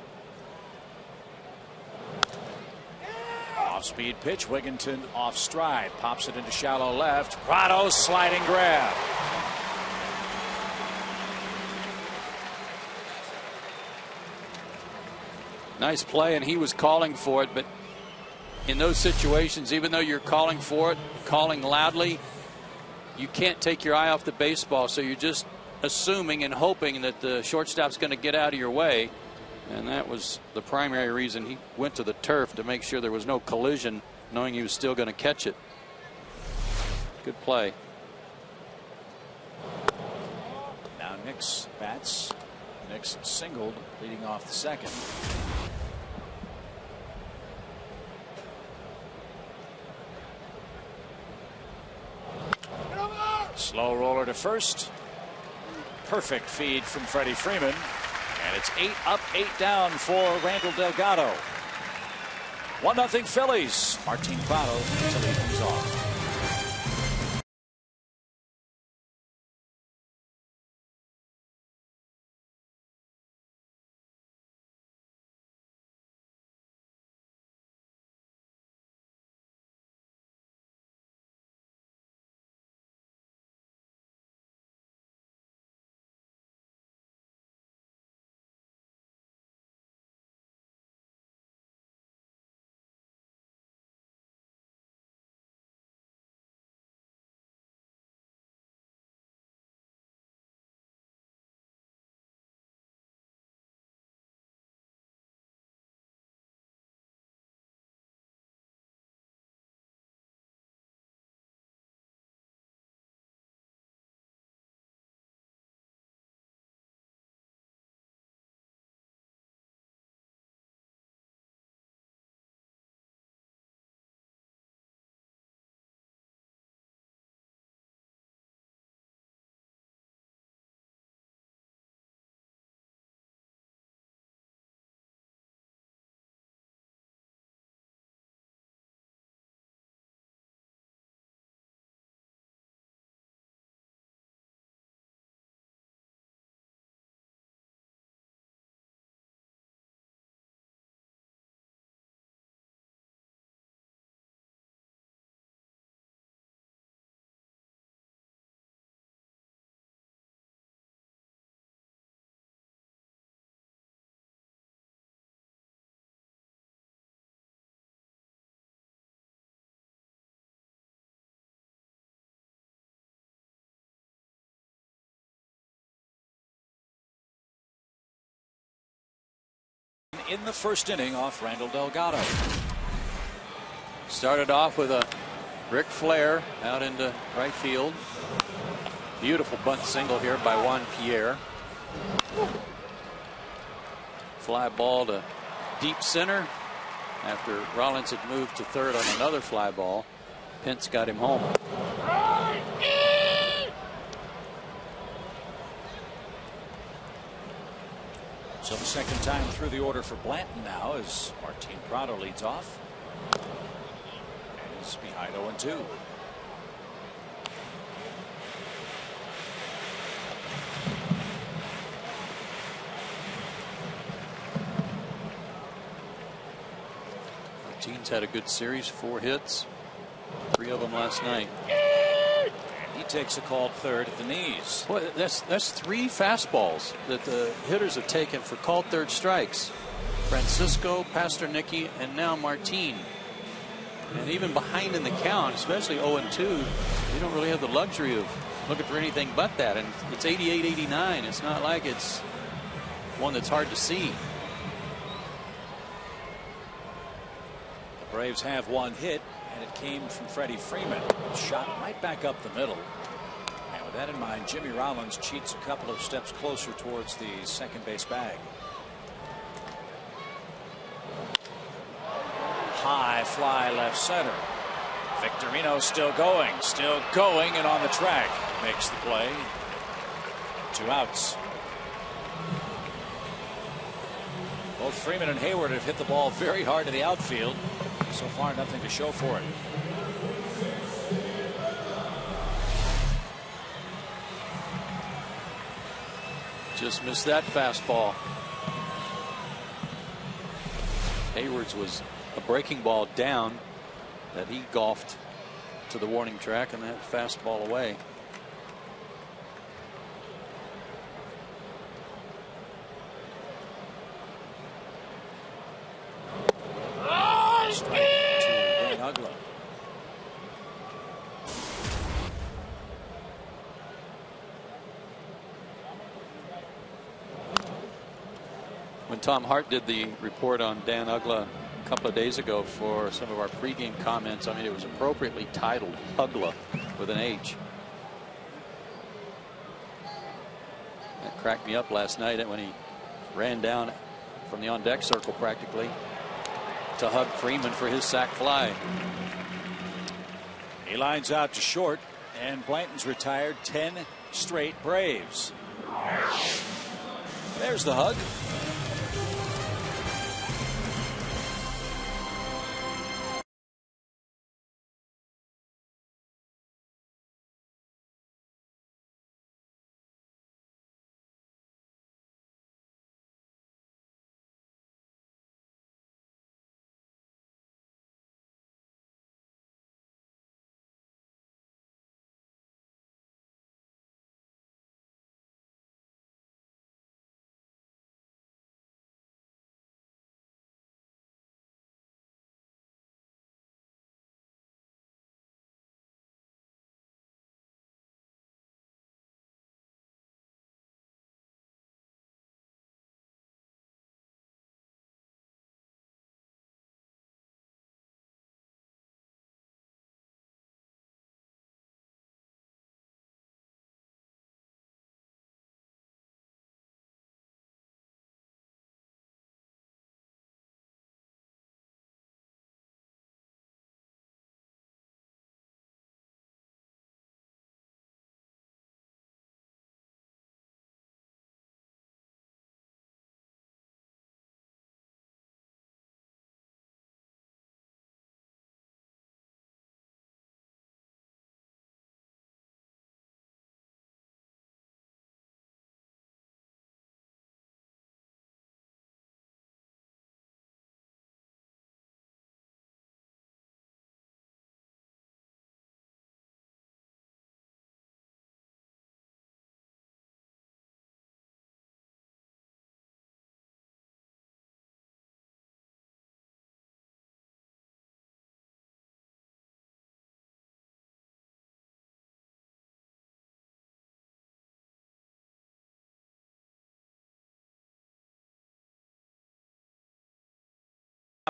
Off speed pitch. Wigginton off stride. Pops it into shallow left. Prado sliding grab. Nice play, and he was calling for it, but in those situations, even though you're calling for it, calling loudly, you can't take your eye off the baseball, so you're just assuming and hoping that the shortstop's going to get out of your way. And that was the primary reason he went to the turf, to make sure there was no collision, knowing he was still going to catch it. Good play. Now Nix bats. Nix singled, leading off the 2nd. Slow roller to first. Perfect feed from Freddie Freeman. And it's 8 up, 8 down for Randall Delgado. 1-0 Phillies. Martin Prado to lead things off. in the first inning off Randall Delgado. Started off with a Ric Flair out into right field. Beautiful bunt single here by Juan Pierre. Fly ball to deep center after Rollins had moved to third on another fly ball. Pence got him home. So the second time through the order for Blanton now as Martin Prado leads off. And he's behind 0-2. Martin's had a good series, 4 hits, 3 of them last night. He takes a called third at the knees. Boy, that's 3 fastballs that the hitters have taken for called third strikes. Francisco, Pastornicki, and now Martin. And even behind in the count, especially 0-2, you don't really have the luxury of looking for anything but that. And it's 88-89. It's not like it's one that's hard to see. The Braves have 1 hit, and it came from Freddie Freeman. Shot right back up the middle. And with that in mind, Jimmy Rollins cheats a couple of steps closer towards the second base bag. High fly left center. Victorino still going, and on the track. Makes the play. 2 outs. Both Freeman and Hayward have hit the ball very hard to the outfield. So far, nothing to show for it. Just missed that fastball. Hayward's was a breaking ball down that he golfed to the warning track, and that fastball away. Strike 2 Dan Uggla. When Tom Hart did the report on Dan Uggla a couple of days ago for some of our pregame comments, I mean, it was appropriately titled Uggla with an H. That cracked me up last night when he ran down from the on-deck circle practically to hug Freeman for his sac fly. He lines out to short, and Blanton's retired 10 straight Braves. There's the hug.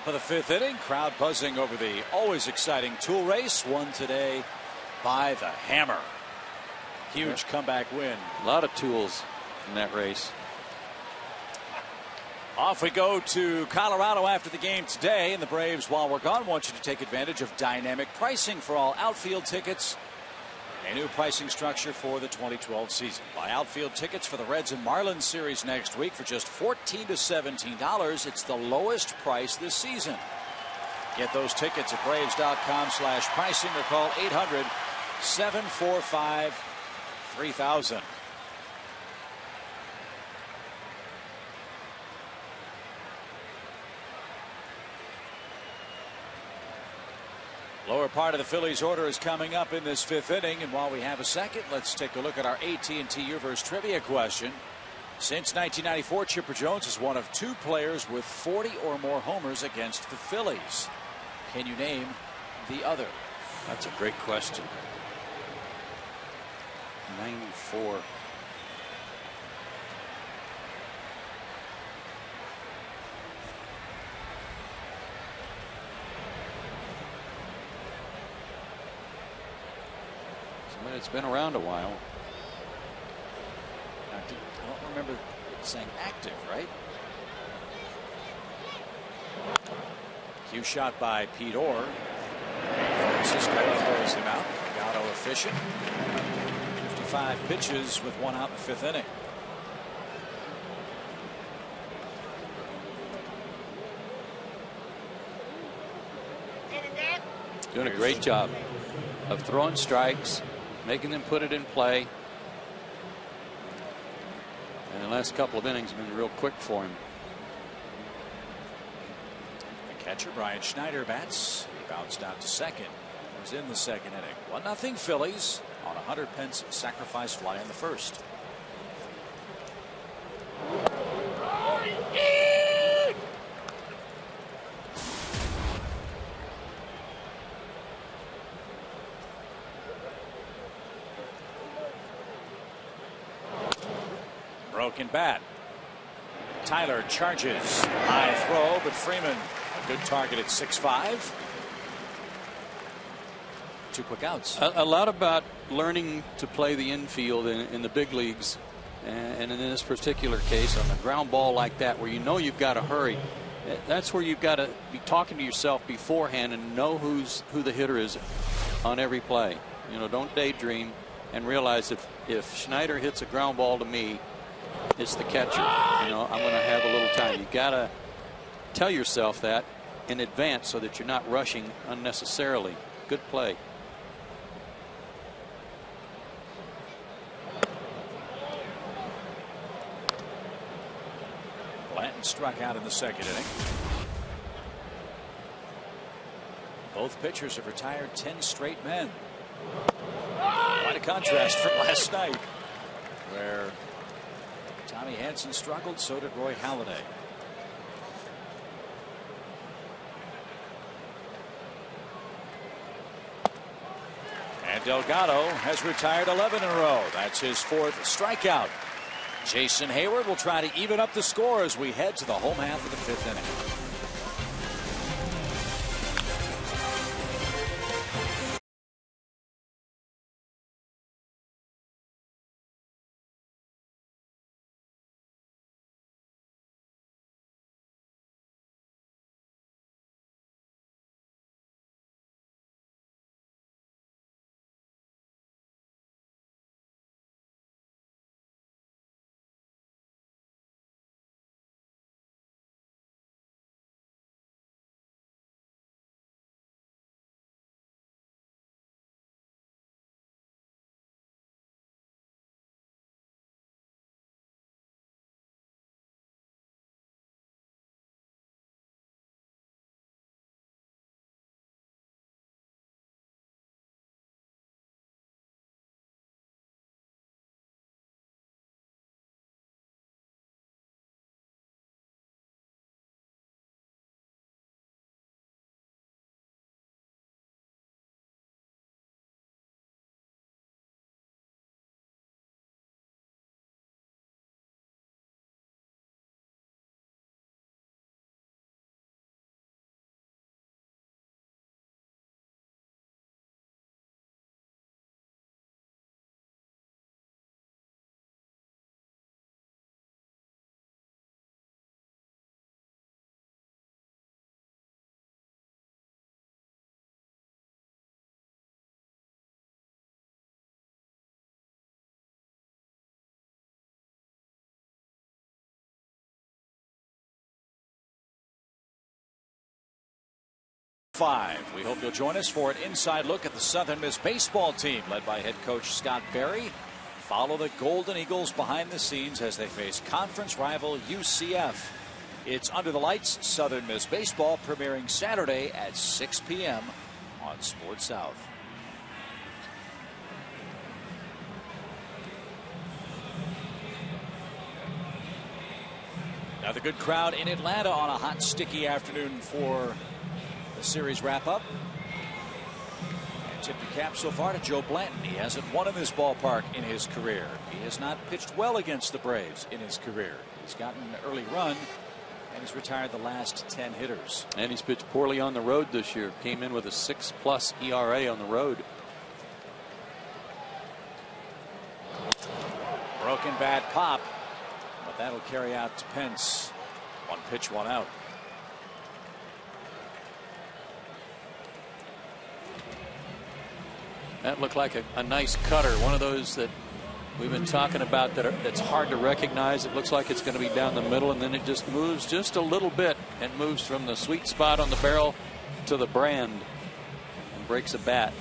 Top of the 5th inning, crowd buzzing over the always exciting tool race, won today by the Hammer. Huge comeback win. A lot of tools in that race. Off we go to Colorado after the game today, and the Braves, while we're gone, want you to take advantage of dynamic pricing for all outfield tickets. A new pricing structure for the 2012 season. Buy outfield tickets for the Reds and Marlins series next week for just $14 to $17. It's the lowest price this season. Get those tickets at Braves.com/pricing or call 800-745-3000. Lower part of the Phillies order is coming up in this 5th inning, and while we have a second, let's take a look at our AT&T Universe trivia question. Since 1994, Chipper Jones is one of 2 players with 40 or more homers against the Phillies. Can you name the other? That's a great question. 94. It's been around a while. I don't remember saying active, right? Cue shot by Pete Orr. Francisco throws him out. Gatto efficient. 55 pitches with 1 out in the 5th inning. Doing a great job of throwing strikes, making them put it in play. And the last couple of innings have been real quick for him. The catcher, Brian Schneider, bats. He bounced out to second. He was in the 2nd inning. 1-0 Phillies on a Hunter Pence sacrifice fly in the 1st. Broken bat. Tyler charges. High throw, but Freeman a good target at 6'5". 2 quick outs. A lot about learning to play the infield in the big leagues, and in this particular case on a ground ball like that where you know you've got to hurry, that's where you've got to be talking to yourself beforehand and know who the hitter is on every play. You know, don't daydream and realize if Schneider hits a ground ball to me, it's the catcher. You know, I'm going to have a little time. You got to tell yourself that in advance so that you're not rushing unnecessarily. Good play. Blanton struck out in the 2nd inning. Both pitchers have retired 10 straight men. Quite a contrast from last night, where Tommy Hanson struggled, so did Roy Halladay. And Delgado has retired 11 in a row. That's his 4th strikeout. Jason Hayward will try to even up the score as we head to the home half of the 5th inning. 5. We hope you'll join us for an inside look at the Southern Miss baseball team led by head coach Scott Berry. Follow the Golden Eagles behind the scenes as they face conference rival UCF. It's Under the Lights Southern Miss baseball, premiering Saturday at 6 p.m. on Sports South. Now the good crowd in Atlanta on a hot, sticky afternoon for the series wrap-up. And tip the cap so far to Joe Blanton. He hasn't won in this ballpark in his career. He has not pitched well against the Braves in his career. He's gotten an early run, and he's retired the last 10 hitters. And he's pitched poorly on the road this year. Came in with a 6+ ERA on the road. Broken bat pop, but that'll carry out to Pence. 1 pitch, 1 out. That looked like a nice cutter, one of those that we've been talking about that's hard to recognize. It looks like it's going to be down the middle, and then it just moves just a little bit and moves from the sweet spot on the barrel to the brand and breaks a bat.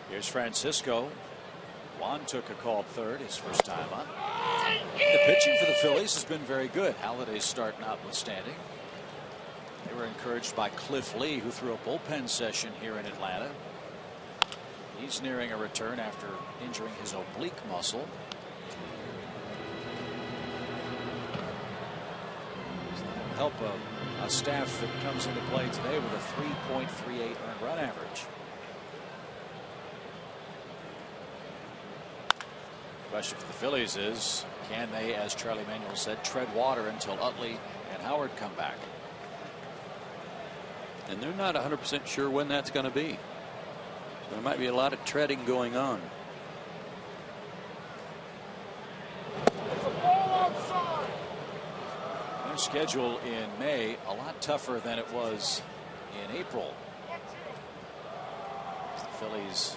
Here's Francisco. Juan took a called third his first time up. The pitching for the Phillies has been very good. Halliday's start notwithstanding. They were encouraged by Cliff Lee, who threw a bullpen session here in Atlanta. He's nearing a return after injuring his oblique muscle. So that will help a staff that comes into play today with a 3.38 earned run average. The question for the Phillies is, can they, as Charlie Manuel said, tread water until Utley and Howard come back? And they're not 100% sure when that's going to be. So there might be a lot of treading going on. Their schedule in May a lot tougher than it was in April. The Phillies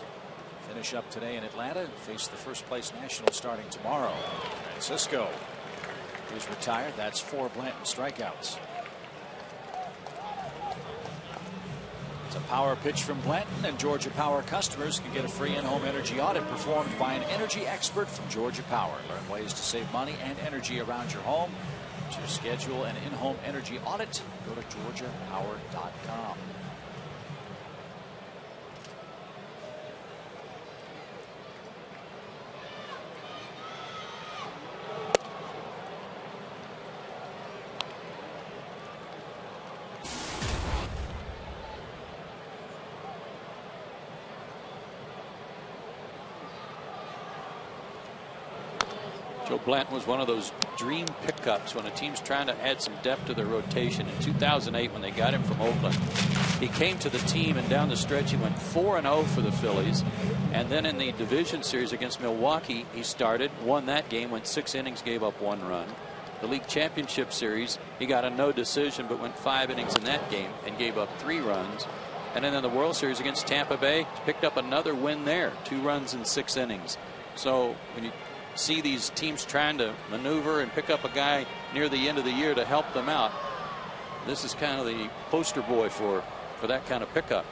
finish up today in Atlanta and face the first place Nationals starting tomorrow. Francisco, who's retired. That's 4 Blanton strikeouts. It's a power pitch from Blanton, and Georgia Power customers can get a free in-home energy audit performed by an energy expert from Georgia Power. Learn ways to save money and energy around your home. To schedule an in-home energy audit, go to georgiapower.com. Joe Blanton was one of those dream pickups when a team's trying to add some depth to their rotation. In 2008, when they got him from Oakland, he came to the team, and down the stretch he went 4-0 for the Phillies. And then in the division series against Milwaukee, he started, won that game, went 6 innings, gave up 1 run. The league championship series, he got a no decision, but went 5 innings in that game and gave up 3 runs. And then in the World Series against Tampa Bay, picked up another win there, 2 runs in 6 innings. So when you see these teams trying to maneuver and pick up a guy near the end of the year to help them out, this is kind of the poster boy for that kind of pickup.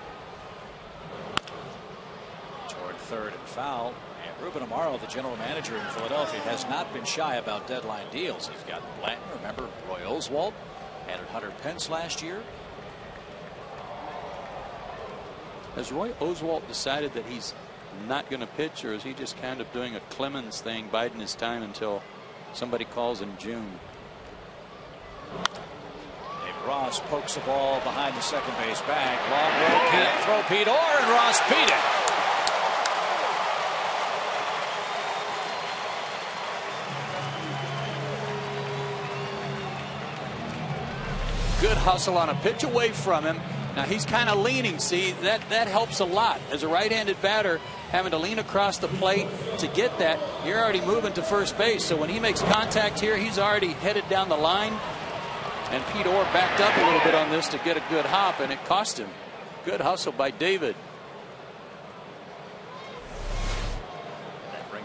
Toward third and foul. And Ruben Amaro, the general manager in Philadelphia, has not been shy about deadline deals. He's got Blanton, remember Roy Oswalt, added Hunter Pence last year. Has Roy Oswalt decided that he's not going to pitch, or is he just kind of doing a Clemens thing, biding his time until somebody calls in June? Dave Ross pokes the ball behind the second base bag. Long road, can't throw Pete Orr, and Ross beat it. Good hustle on a pitch away from him. Now he's kind of leaning. See, that helps a lot. As a right-handed batter, having to lean across the plate to get that, you're already moving to first base. So when he makes contact here, he's already headed down the line. And Pete Orr backed up a little bit on this to get a good hop, and it cost him. Good hustle by David.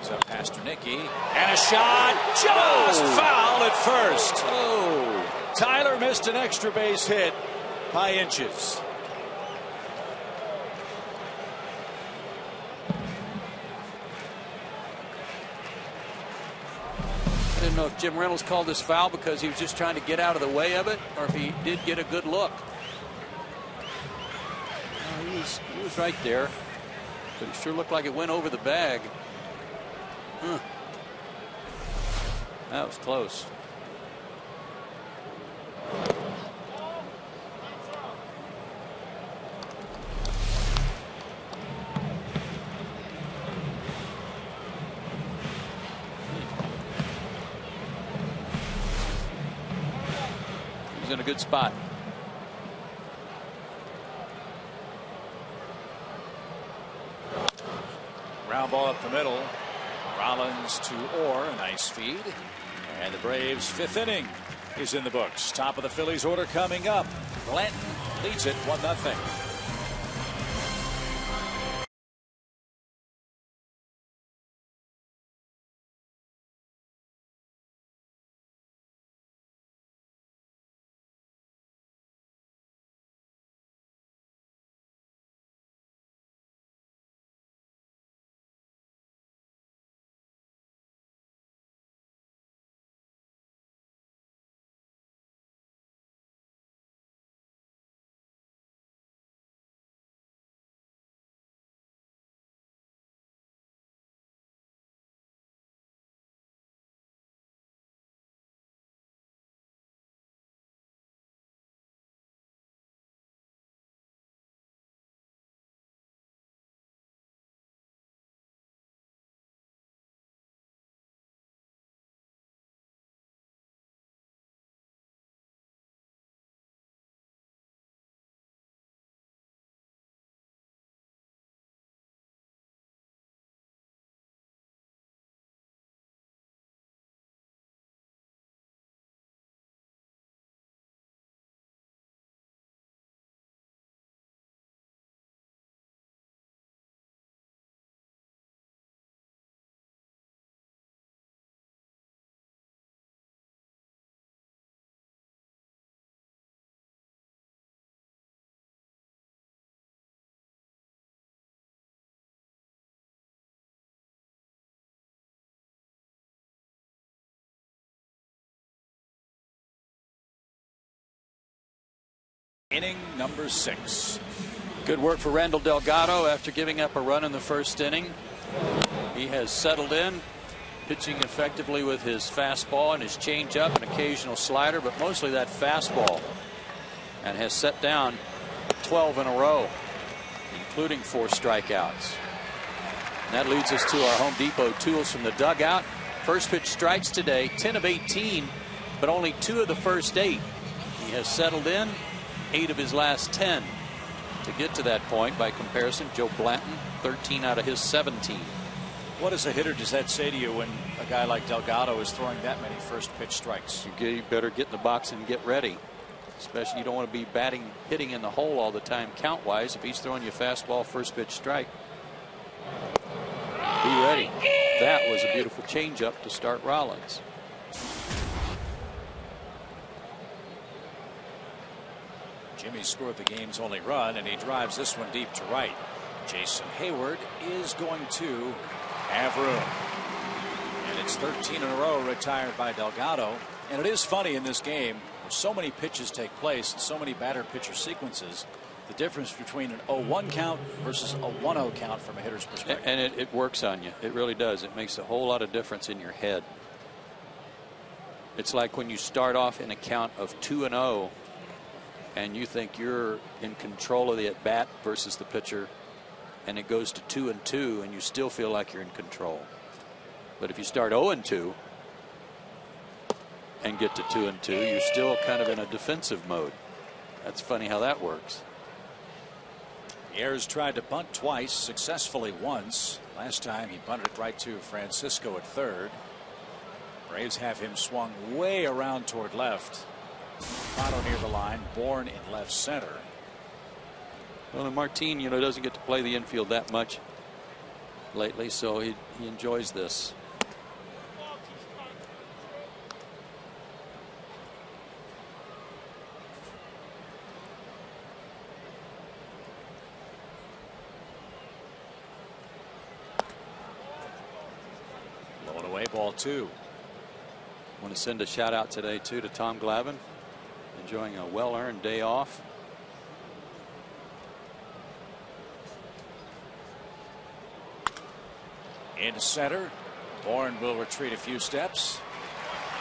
Brings up Pasternicki. And a shot. Just foul at first. Oh. Tyler missed an extra base hit by inches. I didn't know if Jim Reynolds called this foul because he was just trying to get out of the way of it, or if he did get a good look. He was right there, but it sure looked like it went over the bag. That was close. He's in a good spot. Ground ball up the middle. Rollins to Orr, a nice feed. And the Braves' 5th inning is in the books. Top of the Phillies order coming up. Blanton leads it 1-0. Inning number 6. Good work for Randall Delgado after giving up a run in the first inning. He has settled in, pitching effectively with his fastball and his changeup, an occasional slider, but mostly that fastball, and has set down 12 in a row, including 4 strikeouts. And that leads us to our Home Depot tools from the dugout. First pitch strikes today, 10 of 18, but only 2 of the first 8. He has settled in 8 of his last 10 to get to that point. By comparison, Joe Blanton 13 out of his 17. What as a hitter does that say to you when a guy like Delgado is throwing that many first pitch strikes? You better get in the box and get ready. Especially, you don't want to be hitting in the hole all the time count wise. If he's throwing you fastball first pitch strike, be ready. That was a beautiful changeup to start Rollins. Jimmy scored the game's only run, and he drives this one deep to right. Jason Hayward is going to have room. And it's 13 in a row retired by Delgado. And it is funny in this game, where so many pitches take place and so many batter-pitcher sequences, the difference between an 0-1 count versus a 1-0 count from a hitter's perspective. And it works on you. It really does. It makes a whole lot of difference in your head. It's like when you start off in a count of 2-0 and you think you're in control of the at bat versus the pitcher, and it goes to 2-2 and you still feel like you're in control. But if you start 0-2 and get to 2-2, you're still kind of in a defensive mode. That's funny how that works. Ayers tried to bunt twice, successfully once. Last time he bunted it right to Francisco at third. Braves have him swung way around toward left. Otto near the line, Bourne in left center. Well, and Martin, doesn't get to play the infield that much. lately, so he enjoys this. Blowing away, ball 2. Want to send a shout out today too to Tom Glavine, enjoying a well-earned day off. Into center. Bourne will retreat a few steps.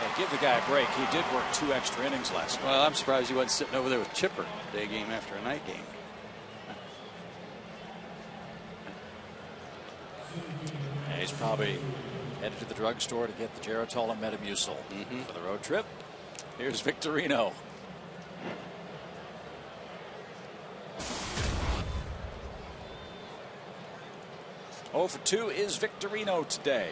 And give the guy a break. He did work 2 extra innings last night. Well, I'm surprised he wasn't sitting over there with Chipper, day game after a night game. And he's probably headed to the drugstore to get the Geritol and Metamucil for the road trip. Here's Victorino. Oh for 2 is Victorino today.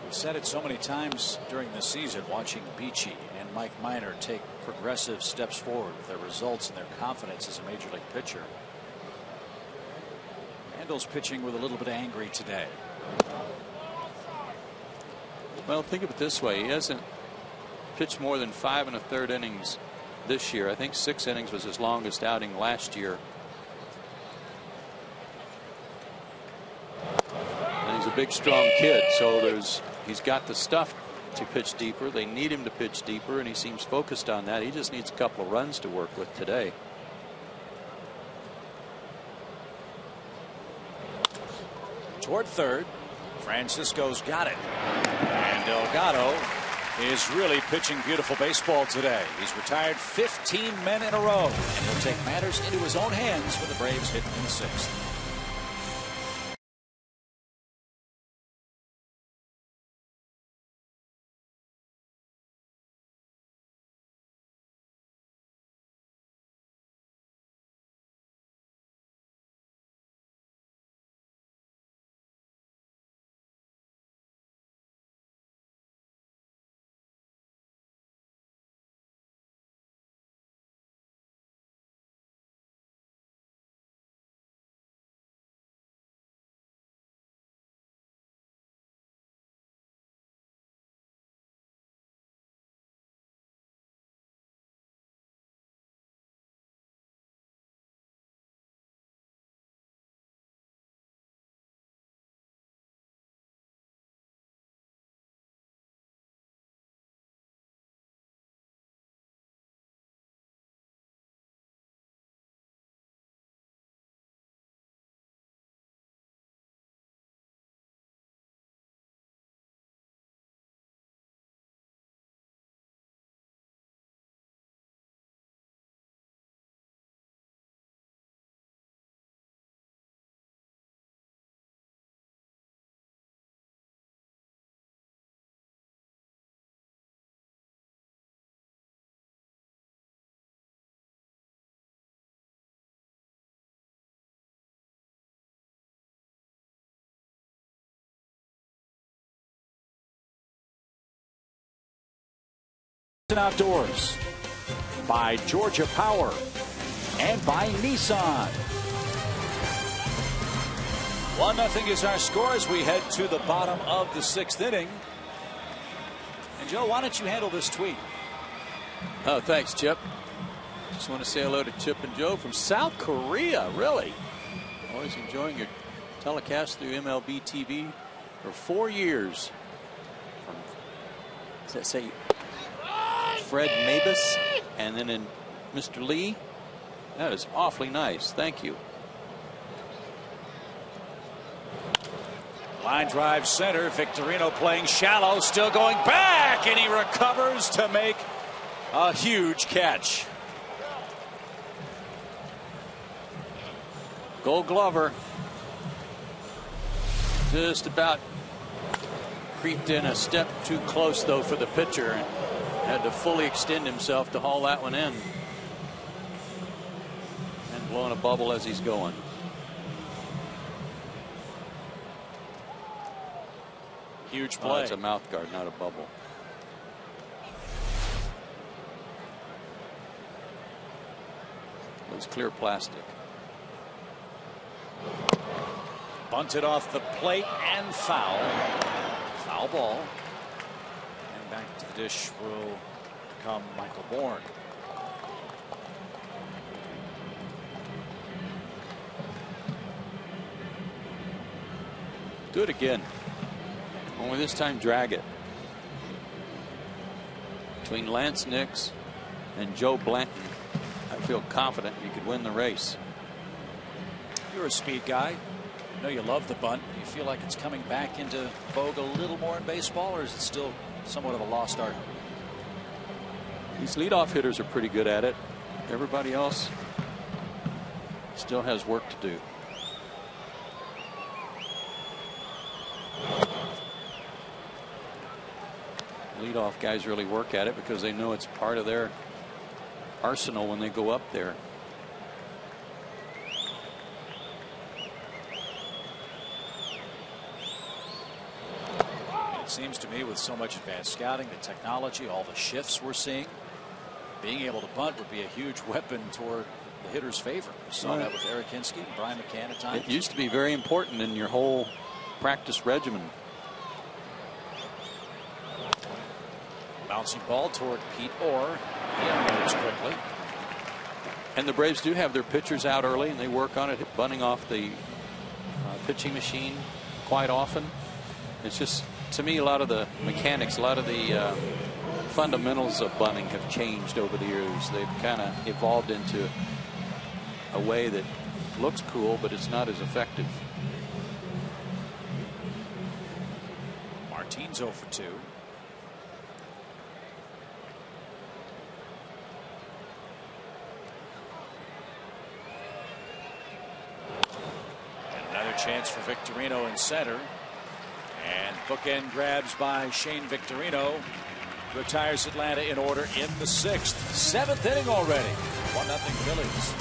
We've said it so many times during the season, watching Beachy and Mike Minor take progressive steps forward with their results and their confidence as a major league pitcher. Randall's pitching with a little bit angry today. Well, think of it this way. He hasn't pitched more than 5 1/3 innings this year. I think 6 innings was his longest outing last year. And he's a big, strong kid, so he's got the stuff to pitch deeper. They need him to pitch deeper, and he seems focused on that. He just needs a couple of runs to work with today. Toward third. Francisco's got it. And Delgado is really pitching beautiful baseball today. He's retired 15 men in a row and will take matters into his own hands when the Braves hit in 6th. Outdoors by Georgia Power and by Nissan. 1-0 is our score as we head to the bottom of the 6th inning. And Joe, why don't you handle this tweet? Oh, thanks, Chip. Just want to say hello to Chip and Joe from South Korea. Really? Always enjoying your telecast through MLB TV for 4 years. Does that say Fred Mabus and then in Mr. Lee? That is awfully nice. Thank you. Line drive center. Victorino playing shallow, still going back, and he recovers to make a huge catch. Gold Glover just about creeped in a step too close, though, for the pitcher, and had to fully extend himself to haul that one in. And blowing a bubble as he's going. Huge play. Oh, it's a mouth guard, not a bubble. It's clear plastic. Bunted off the plate and foul. Foul ball. And back to the dish will come Michael Bourne. Do it again. Only this time drag it. Between Lance Nix and Joe Blanton, I feel confident you could win the race. You're a speed guy. I know you love the bunt. Do you feel like it's coming back into vogue a little more in baseball, or is it still somewhat of a lost art? These leadoff hitters are pretty good at it. Everybody else still has work to do. Leadoff guys really work at it because they know it's part of their arsenal when they go up there. It seems to me with so much advanced scouting, the technology, all the shifts we're seeing, being able to bunt would be a huge weapon toward the hitter's favor. We saw that with Eric Hinsky and Brian McCann at times. It used to be very important in your whole practice regimen. Bouncing ball toward Pete Orr. He unloads quickly. And the Braves do have their pitchers out early, and they work on it, bunting off the pitching machine quite often. It's just, to me, a lot of the mechanics, a lot of the fundamentals of bunting have changed over the years. They've kind of evolved into a way that looks cool, but it's not as effective. Martine's 0 for 2. Chance for Victorino in center, and bookend grabs by Shane Victorino retires Atlanta in order in the 6th. 7th inning already. 1-0 Phillies.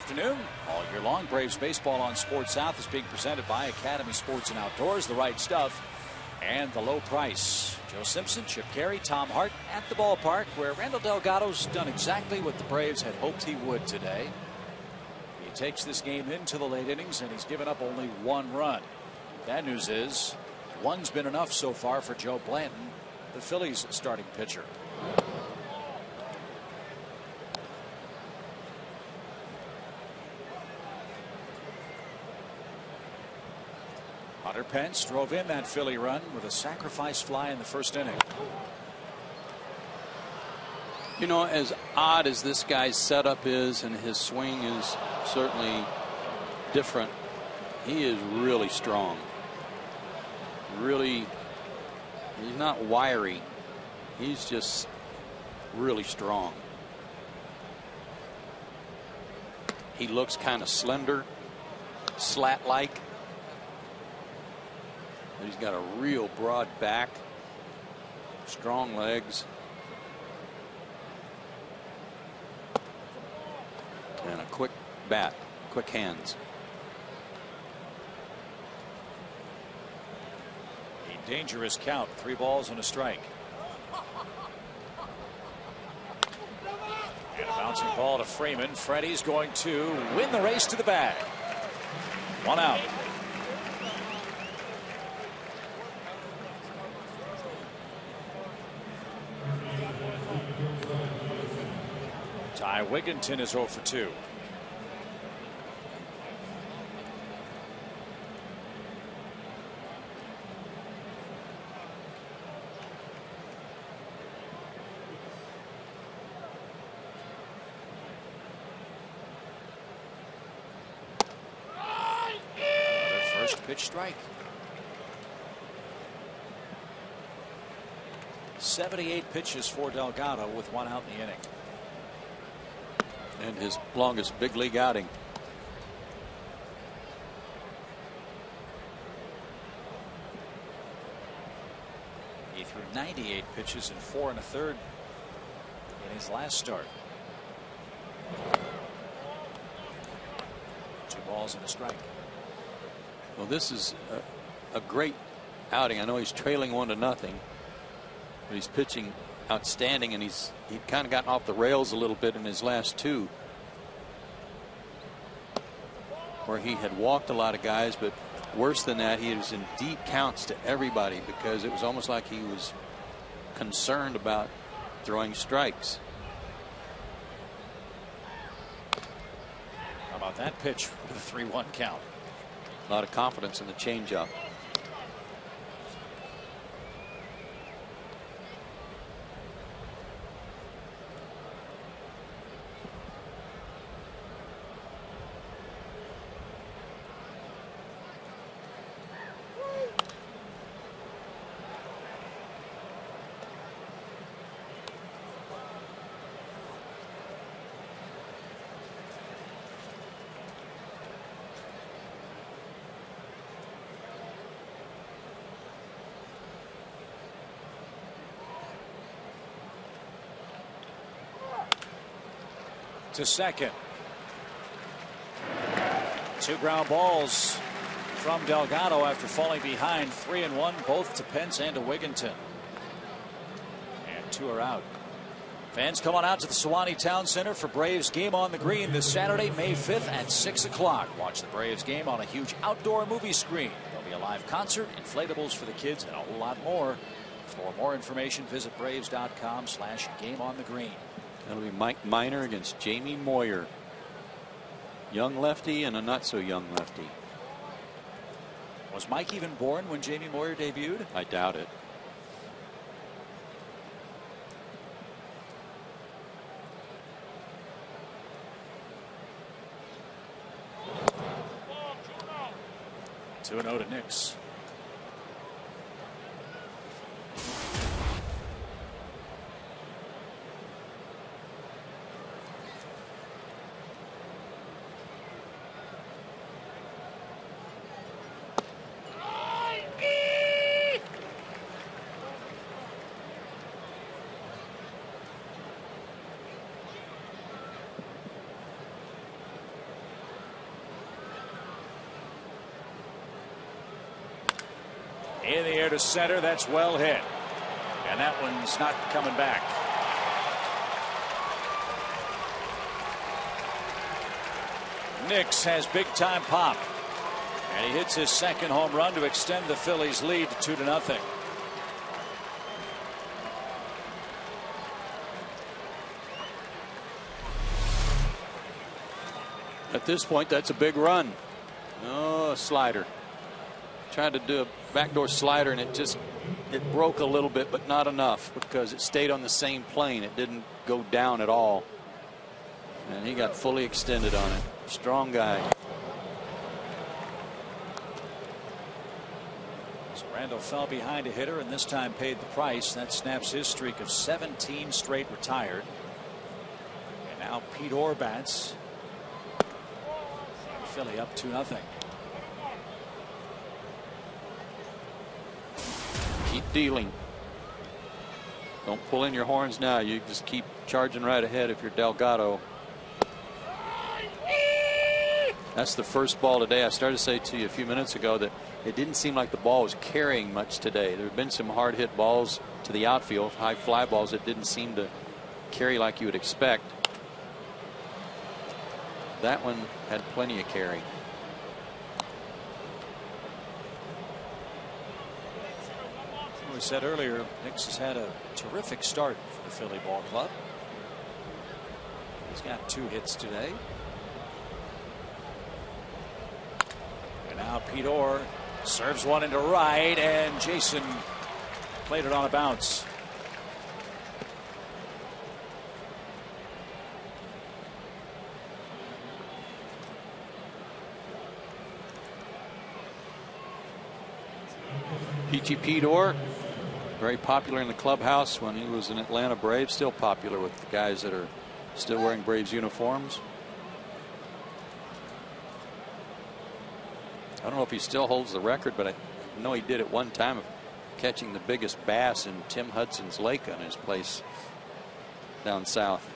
Afternoon. All year long, Braves baseball on Sports South is being presented by Academy Sports and Outdoors, the right stuff, and the low price. Joe Simpson, Chip Carey, Tom Hart at the ballpark, where Randall Delgado's done exactly what the Braves had hoped he would today. He takes this game into the late innings, and he's given up only 1 run. Bad news is, 1's been enough so far for Joe Blanton, the Phillies starting pitcher. Hunter Pence drove in that Philly run with a sacrifice fly in the 1st inning. You know, as odd as this guy's setup is, and his swing is certainly different, he is really strong. Really, he's not wiry. He's just really strong. He looks kind of slender, slat-like. But he's got a real broad back, strong legs, and a quick bat, quick hands. A dangerous count, 3 balls and a strike. And a bouncing ball to Freeman. Freddie's going to win the race to the bag. 1 out. Ty Wigginton is 0 for 2. Pitch strike. 78 pitches for Delgado with 1 out in the inning. And his longest big league outing. He threw 98 pitches in 4 1/3 in his last start. 2 balls and a strike. Well, this is a great outing. I know he's trailing 1-0, but he's pitching outstanding, and he'd kind of gotten off the rails a little bit in his last 2, where he had walked a lot of guys, but worse than that, he was in deep counts to everybody because it was almost like he was concerned about throwing strikes. How about that pitch with a 3-1 count? A lot of confidence in the changeup. To second. 2 ground balls from Delgado after falling behind 3-1, both to Pence and to Wigginton. And 2 are out. Fans come on out to the Sewanee Town Center for Braves Game on the Green this Saturday, May 5th at 6 o'clock. Watch the Braves game on a huge outdoor movie screen. There'll be a live concert, inflatables for the kids, and a whole lot more. For more information, visit braves.com/gameonthegreen. That'll be Mike Minor against Jamie Moyer. Young lefty and a not so young lefty. Was Mike even born when Jamie Moyer debuted? I doubt it. Two 2-0 to Nix. In the air to center. That's well hit. And that one's not coming back. Nix has big time pop. And he hits his second home run to extend the Phillies lead to 2-0. At this point, that's a big run. Oh, a slider. Tried to do a backdoor slider, and it broke a little bit, but not enough because it stayed on the same plane. It didn't go down at all. And he got fully extended on it. Strong guy. So Randall fell behind a hitter and this time paid the price. That snaps his streak of 17 straight retired. And now Pete Orr bats. Philly up 2-0. dealing. Don't pull in your horns now. You just keep charging right ahead if you're Delgado. That's the first ball today. I started to say to you a few minutes ago that it didn't seem like the ball was carrying much today. There have been some hard hit balls to the outfield, high fly balls that didn't seem to carry like you would expect. That one had plenty of carry. We said earlier, Nix has had a terrific start for the Philly ball club. He's got 2 hits today. And now Pete Orr serves one into right, and Jason played it on a bounce. PHI Pete Orr, very popular in the clubhouse when he was an Atlanta Brave, still popular with the guys that are still wearing Braves uniforms. I don't know if he still holds the record, but I know he did at one time of catching the biggest bass in Tim Hudson's lake on his place down south.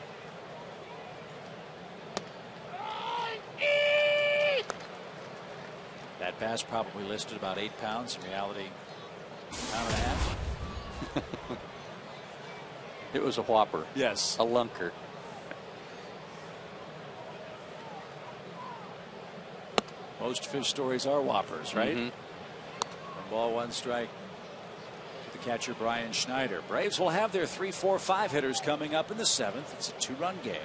That bass probably listed about 8 pounds. In reality, 1.5 pounds. It was a whopper. Yes. A lunker. Most fish stories are whoppers, right? 1 ball, 1 strike to the catcher, Brian Schneider. Braves will have their 3, 4, 5 hitters coming up in the 7th. It's a 2-run game.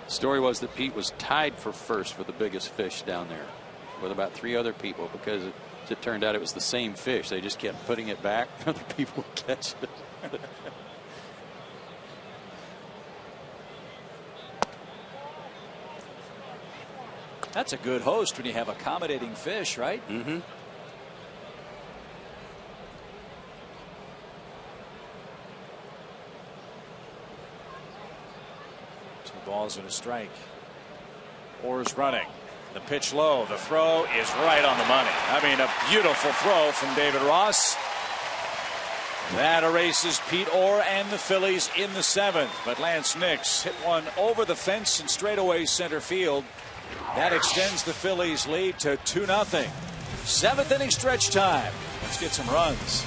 Story was that Pete was tied for first for the biggest fish down there with about 3 other people, because as it turned out it was the same fish. They just kept putting it back. Other people would catch it. That's a good host when you have accommodating fish, right? Mm-hmm. 2 balls and a strike. Orr's running. The pitch low. The throw is right on the money. I mean, a beautiful throw from David Ross. That erases Pete Orr and the Phillies in the 7th. But Lance Nix hit one over the fence and straightaway center field. That extends the Phillies' lead to 2-0. 7th inning stretch time. Let's get some runs.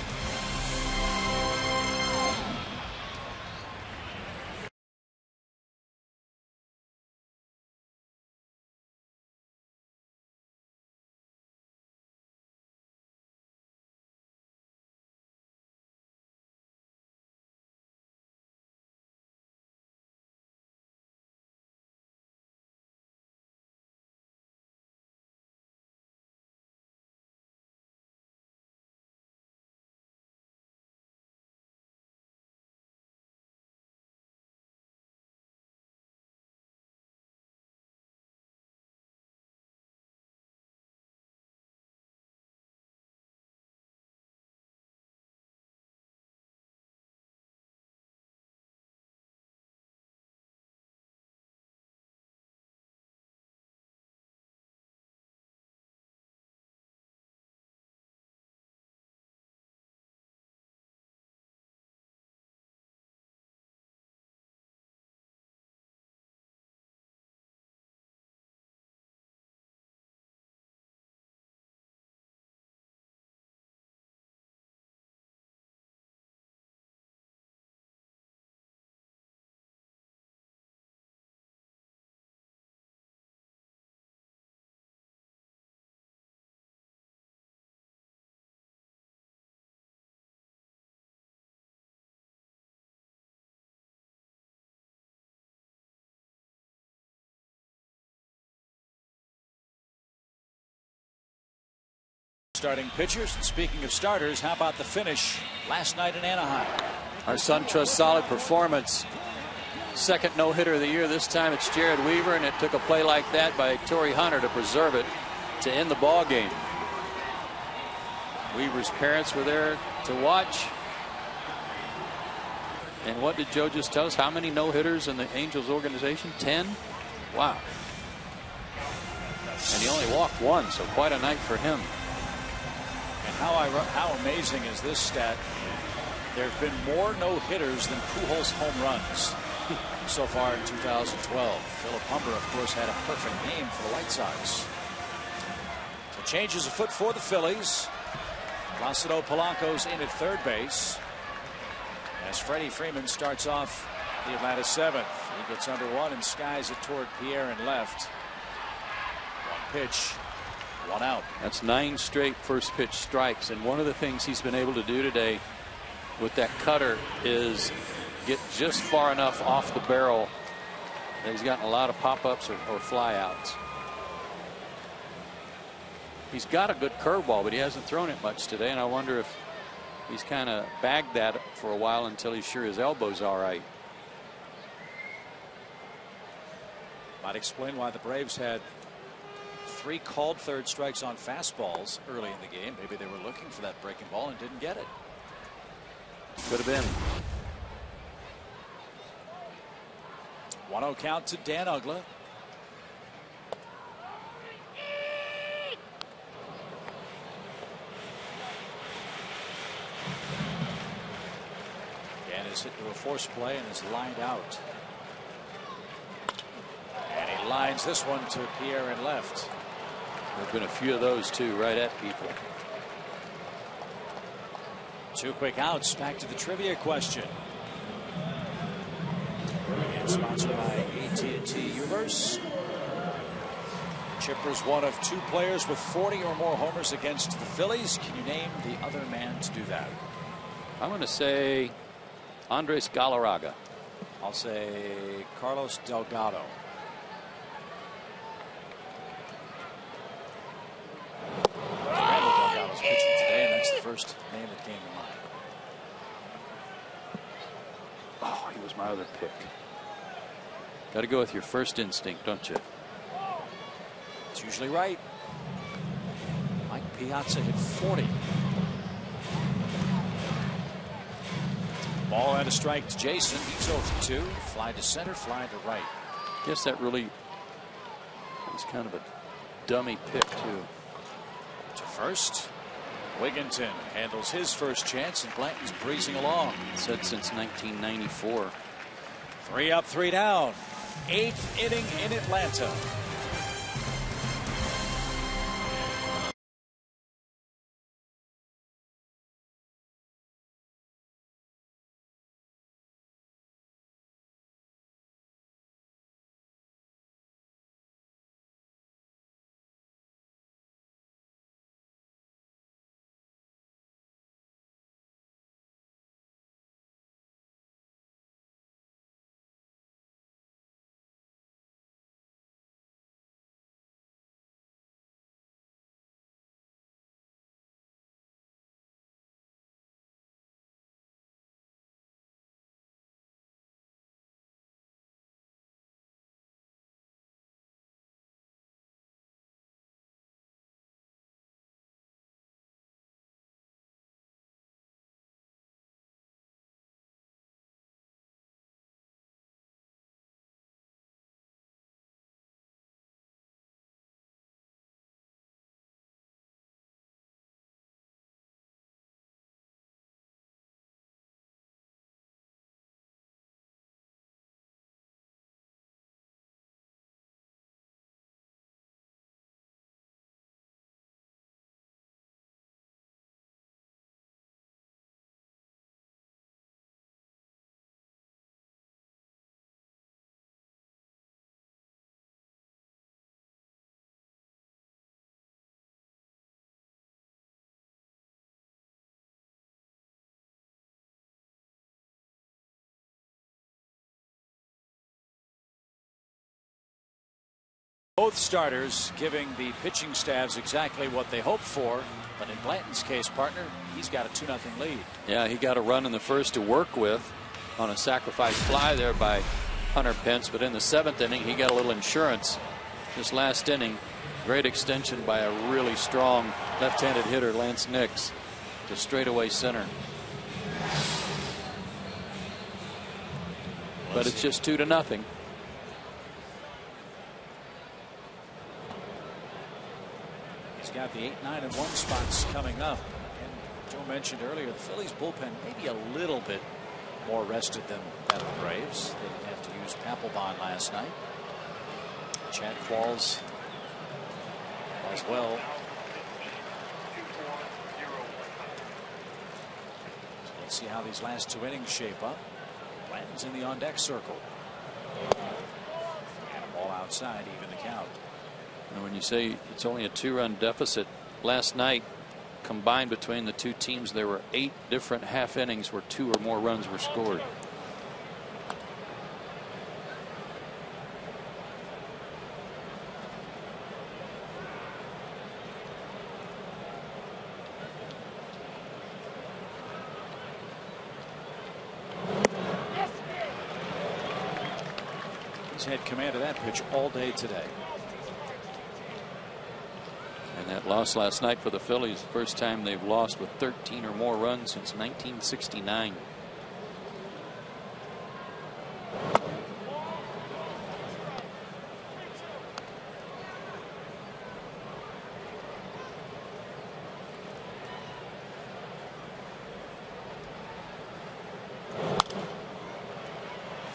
Starting pitchers. And speaking of starters, how about the finish last night in Anaheim? Our SunTrust solid performance. 2nd no-hitter of the year. This time it's Jared Weaver, and it took a play like that by Torrey Hunter to preserve it to end the ball game. Weaver's parents were there to watch. And what did Joe just tell us? How many no-hitters in the Angels organization? 10? Wow. And he only walked one, so quite a night for him. And how amazing is this stat? There have been more no-hitters than Pujols home runs so far in 2012. Philip Humber, of course, had a perfect game for the White Sox. So changes of foot for the Phillies. Placido Polanco's in at third base as Freddie Freeman starts off the Atlanta seventh. He gets under one and skies it toward Pierre in left. One pitch, one out. That's 9 straight first pitch strikes, and one of the things he's been able to do today with that cutter is get just far enough off the barrel that he's gotten a lot of pop-ups or fly-outs. He's got a good curveball, but he hasn't thrown it much today, and I wonder if he's kind of bagged that for a while until he's sure his elbow's all right. Might explain why the Braves had 3 called third strikes on fastballs early in the game. Maybe they were looking for that breaking ball and didn't get it. Could have been. 1-0 count to Dan Uggla. Dan is hit to a force play and is lined out. And he lines this one to Pierre in left. There have been a few of those too, right at people. 2 quick outs. Back to the trivia question. And sponsored by AT&T Uverse. Chipper's one of 2 players with 40 or more homers against the Phillies. Can you name the other man to do that? I'm going to say Andres Galarraga. I'll say Carlos Delgado. Randall Delgado's pitching today, and that's the first name that came to mind. Oh, he was my other pick. Got to go with your first instinct, don't you? It's usually right. Mike Piazza hit 40. Ball and a strike to Jason. He's 0 for 2. Fly to center, fly to right. Guess that really was kind of a dummy pick too. To first, Wigginton handles his first chance, and Blanton's breezing along. Said since 1994. 3 up, 3 down. 8th inning in Atlanta. Both starters giving the pitching staffs exactly what they hoped for. But in Blanton's case, partner, he's got a 2-0 lead. Yeah, he got a run in the first to work with on a sacrifice fly there by Hunter Pence. But in the 7th inning, he got a little insurance. This last inning, great extension by a really strong left-handed hitter, Lance Nix, to straightaway center. But it's just 2-0. got the 8, 9, and 1 spots coming up. And Joe mentioned earlier the Phillies bullpen maybe a little bit more rested than the Braves. They didn't have to use Papelbon last night. Chad Qualls as well. So let's see how these last 2 innings shape up. Blanton's in the on deck circle. And a ball outside, even the count. And when you say it's only a 2-run deficit, last night combined between the two teams there were 8 different half innings where 2 or more runs were scored. He's had command of that pitch all day today. And that loss last night for the Phillies, the first time they've lost with 13 or more runs since 1969.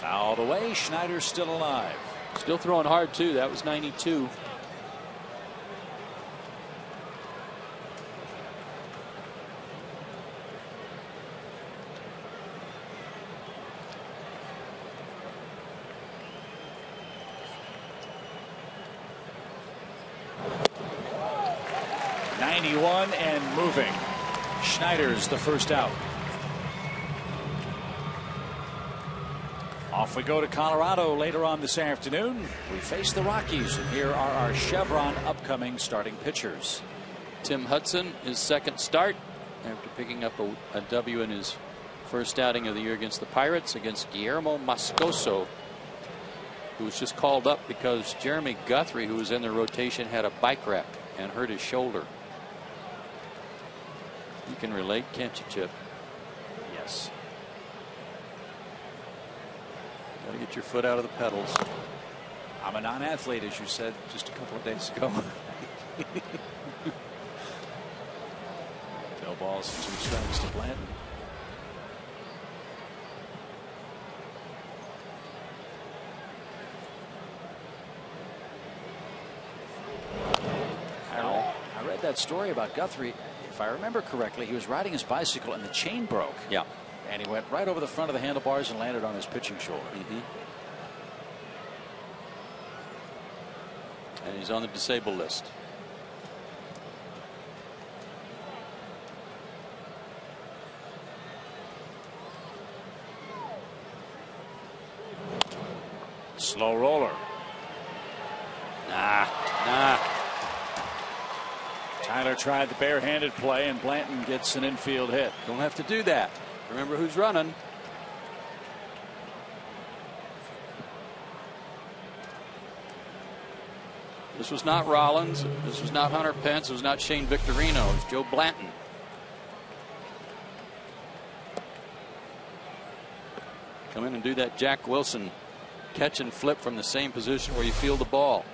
Fouled away. Schneider's still alive. Still throwing hard too. That was 92. And moving. Schneider's the first out. Off we go to Colorado later on this afternoon. We face the Rockies, and here are our Chevron upcoming starting pitchers. Tim Hudson, his second start after picking up a W in his first outing of the year against the Pirates against Guillermo Moscoso, who was just called up because Jeremy Guthrie, who was in the rotation, had a bike wreck and hurt his shoulder. You can relate, can't you, Chip? Yes. Got to get your foot out of the pedals. I'm a non-athlete, as you said just a couple of days ago. No balls and 2 strikes to Blanton. I read that story about Guthrie. If I remember correctly, he was riding his bicycle and the chain broke. Yeah. And he went right over the front of the handlebars and landed on his pitching shoulder. And he's on the disabled list. Slow roller. Nah. Tyler tried the barehanded play, and Blanton gets an infield hit. Don't have to do that. Remember who's running. This was not Rollins. This was not Hunter Pence. It was not Shane Victorino. It was Joe Blanton. Come in and do that Jack Wilson catch and flip from the same position where you field the ball.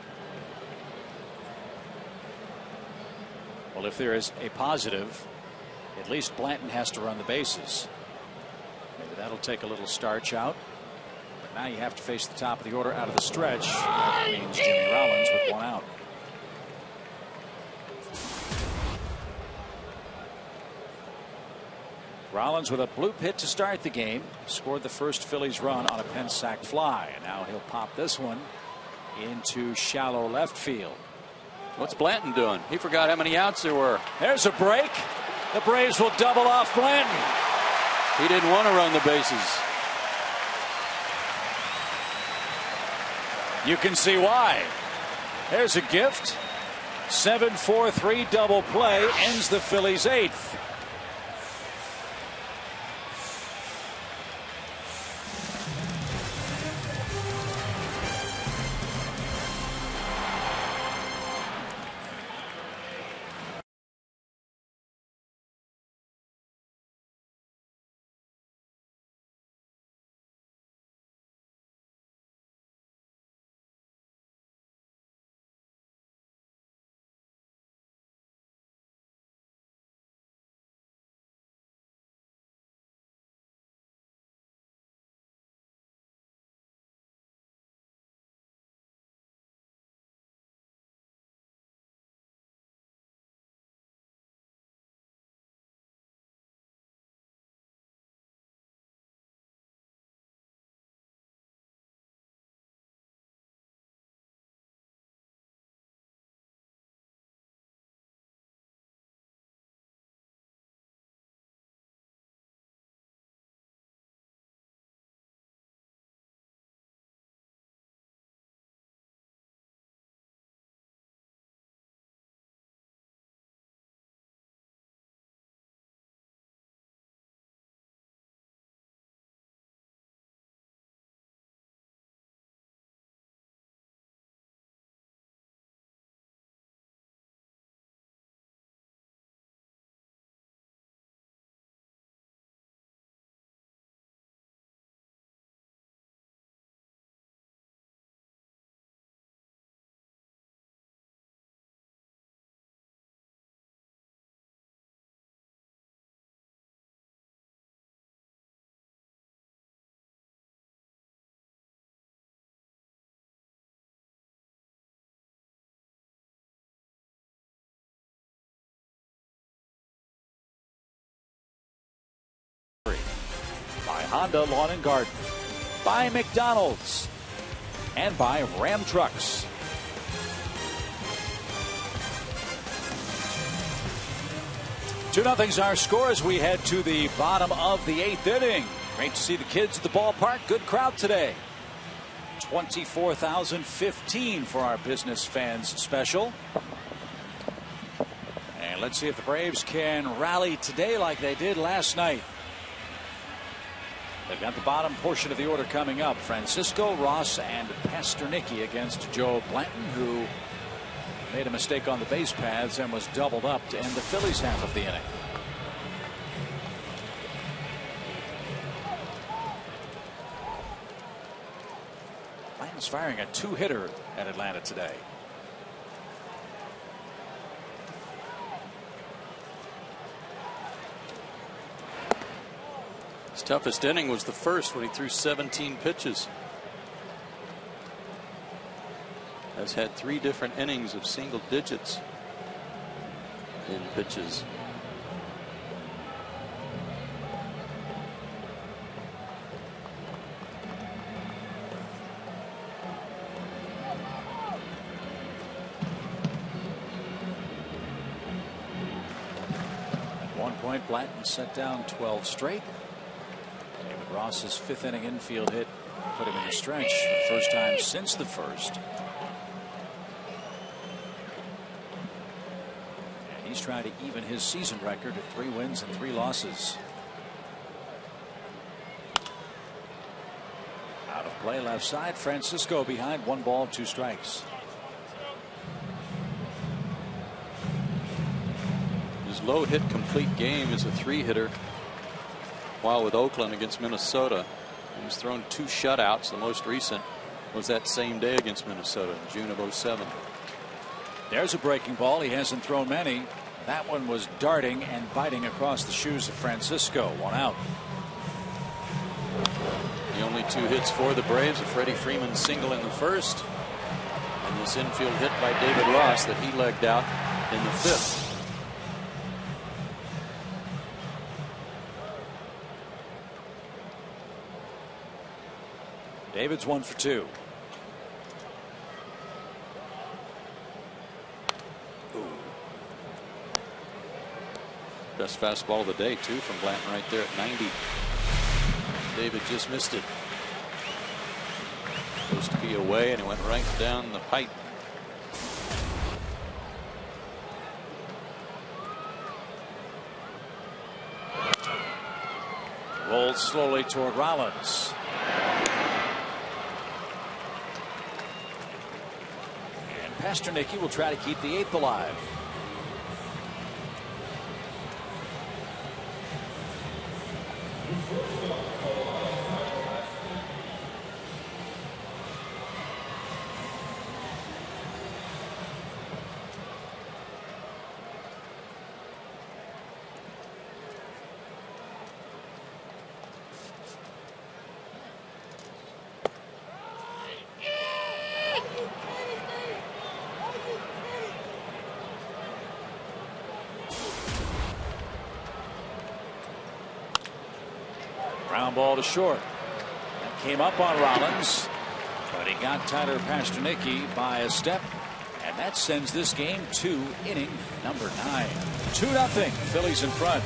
Well, if there is a positive, at least Blanton has to run the bases. Maybe that'll take a little starch out. But now you have to face the top of the order out of the stretch. That means Jimmy Rollins with 1 out. Rollins with a bloop hit to start the game. Scored the first Phillies run on a pen sack fly. And now he'll pop this one into shallow left field. What's Blanton doing? He forgot how many outs there were. There's a break. The Braves will double off Blanton. He didn't want to run the bases. You can see why. There's a gift. 7-4-3 double play ends the Phillies' 8th. Honda Lawn and Garden, by McDonald's, and by Ram Trucks. Two nothing's our score as we head to the bottom of the 8th inning. Great to see the kids at the ballpark. Good crowd today. 24,015 for our business fans special. And let's see if the Braves can rally today like they did last night. They've got the bottom portion of the order coming up. Francisco, Ross, and Pastornicky against Joe Blanton, who made a mistake on the base paths and was doubled up to end the Phillies half of the inning. Blanton's firing a 2-hitter at Atlanta today. His toughest inning was the first when he threw 17 pitches. Has had 3 different innings of single digits in pitches. At one point, Blanton set down 12 straight. David Ross's 5th inning infield hit put him in the stretch for the first time since the first. He's trying to even his season record at 3 wins and 3 losses. Out of play left side. Francisco behind, 1 ball, 2 strikes. His low hit complete game is a 3-hitter. While with Oakland against Minnesota, he's thrown 2 shutouts. The most recent was that same day against Minnesota in June of '07. There's a breaking ball. He hasn't thrown many. That one was darting and biting across the shoes of Francisco. 1 out. The only 2 hits for the Braves, a Freddie Freeman single in the first, and this infield hit by David Ross that he legged out in the 5th. David's 1 for 2. Best fastball of the day, too, from Blanton right there at 90. David just missed it. Supposed to be away, and it went right down the pipe. Rolled slowly toward Rollins. And Pastornicky will try to keep the 8th alive. Ground ball to short. That came up on Rollins, but he got Tyler Pastornicky by a step, and that sends this game to inning number 9. 2-0. Phillies in front.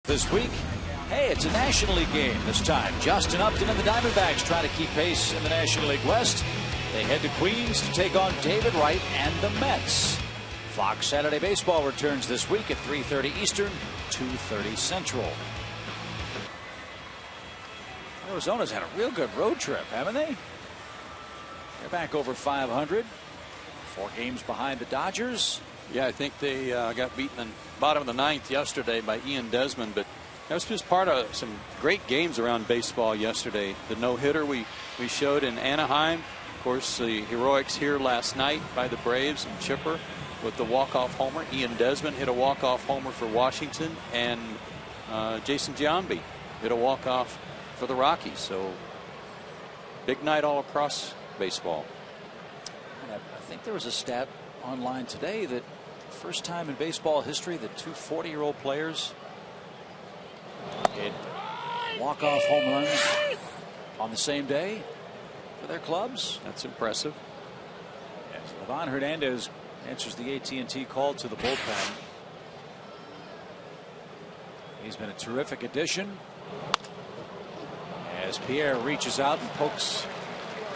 This week, hey, it's a National League game this time. Justin Upton and the Diamondbacks trying to keep pace in the National League West. They head to Queens to take on David Wright and the Mets. Fox Saturday Baseball returns this week at 3:30 Eastern, 2:30 Central. Arizona's had a real good road trip, haven't they? They're back over 500. 4 games behind the Dodgers. Yeah, I think they got beaten in the bottom of the 9th yesterday by Ian Desmond, but that was just part of some great games around baseball yesterday. The no-hitter we showed in Anaheim. Of course, the heroics here last night by the Braves and Chipper with the walk-off homer. Ian Desmond hit a walk-off homer for Washington, and Jason Giambi hit a walk-off for the Rockies. So big night all across baseball. I think there was a stat online today that first time in baseball history that 2 40-year-old players hit walk-off home runs on the same day for their clubs. That's impressive. As Livan Hernandez answers the AT&T call to the bullpen. He's been a terrific addition as Pierre reaches out and pokes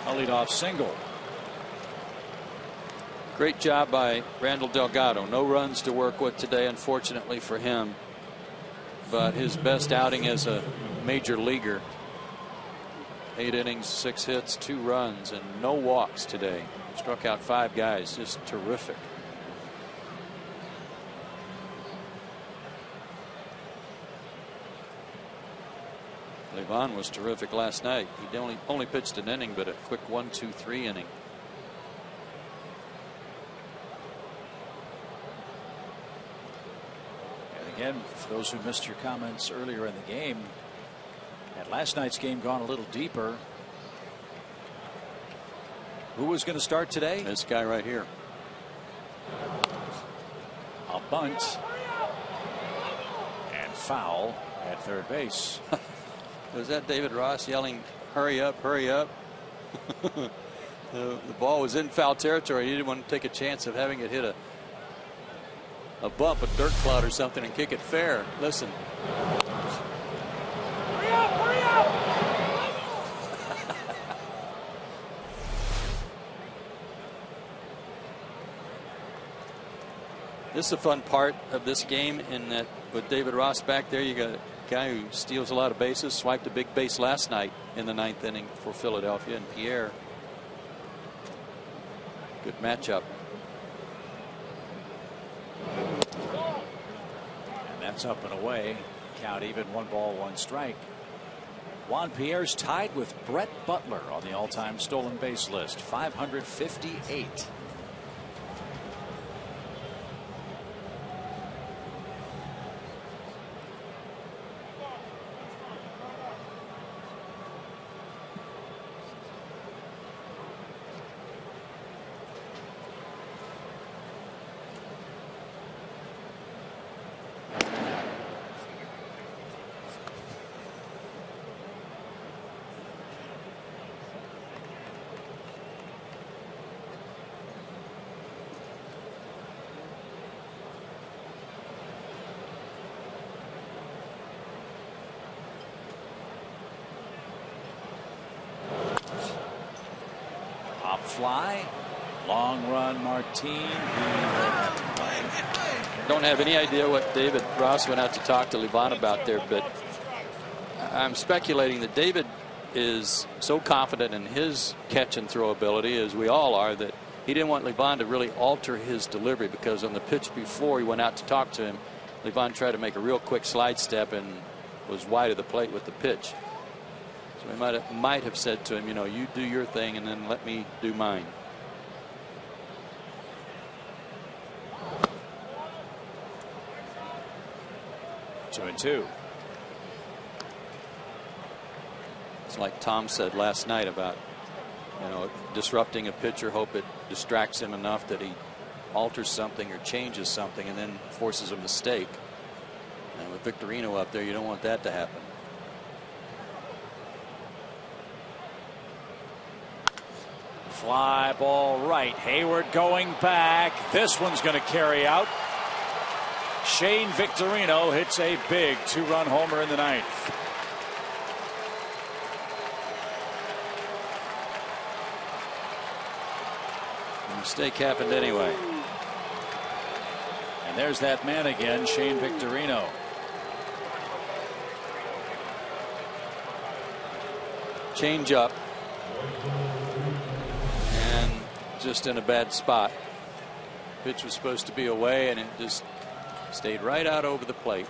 a leadoff single. Great job by Randall Delgado. No runs to work with today, unfortunately for him. But his best outing as a major leaguer. 8 innings, 6 hits, 2 runs, and no walks today. Struck out 5 guys. Just terrific. Livan was terrific last night. He only pitched an inning, but a quick 1-2-3 inning. Again, for those who missed your comments earlier in the game, had last night's game gone a little deeper, who was going to start today? This guy right here. A bunt and foul at third base. Was that David Ross yelling, "Hurry up, hurry up"? The ball was in foul territory. He didn't want to take a chance of having it hit a bump, a dirt cloud or something, and kick it fair. Listen. Hurry up, hurry up. This is a fun part of this game in that with David Ross back there, you got a guy who steals a lot of bases, swiped a big base last night in the 9th inning for Philadelphia, and Pierre. Good matchup. And that's up and away. Count even, 1 ball, 1 strike. Juan Pierre's tied with Brett Butler on the all-time stolen base list, 558. Fly, long run, Martin. Don't have any idea what David Ross went out to talk to Livan about there, but I'm speculating that David is so confident in his catch and throw ability, as we all are, that he didn't want Livan to really alter his delivery, because on the pitch before he went out to talk to him, Livan tried to make a real quick slide step and was wide of the plate with the pitch. So he might have said to him, you know, you do your thing and then let me do mine. Two and two. It's like Tom said last night about, you know, disrupting a pitcher, hope it distracts him enough that he alters something or changes something and then forces a mistake. And with Victorino up there, you don't want that to happen. Fly ball right. Hayward going back. This one's going to carry out. Shane Victorino hits a big 2-run homer in the ninth. The mistake happened anyway. And there's that man again, Shane Victorino. Change up. And just in a bad spot. Pitch was supposed to be away, and it just stayed right out over the plate.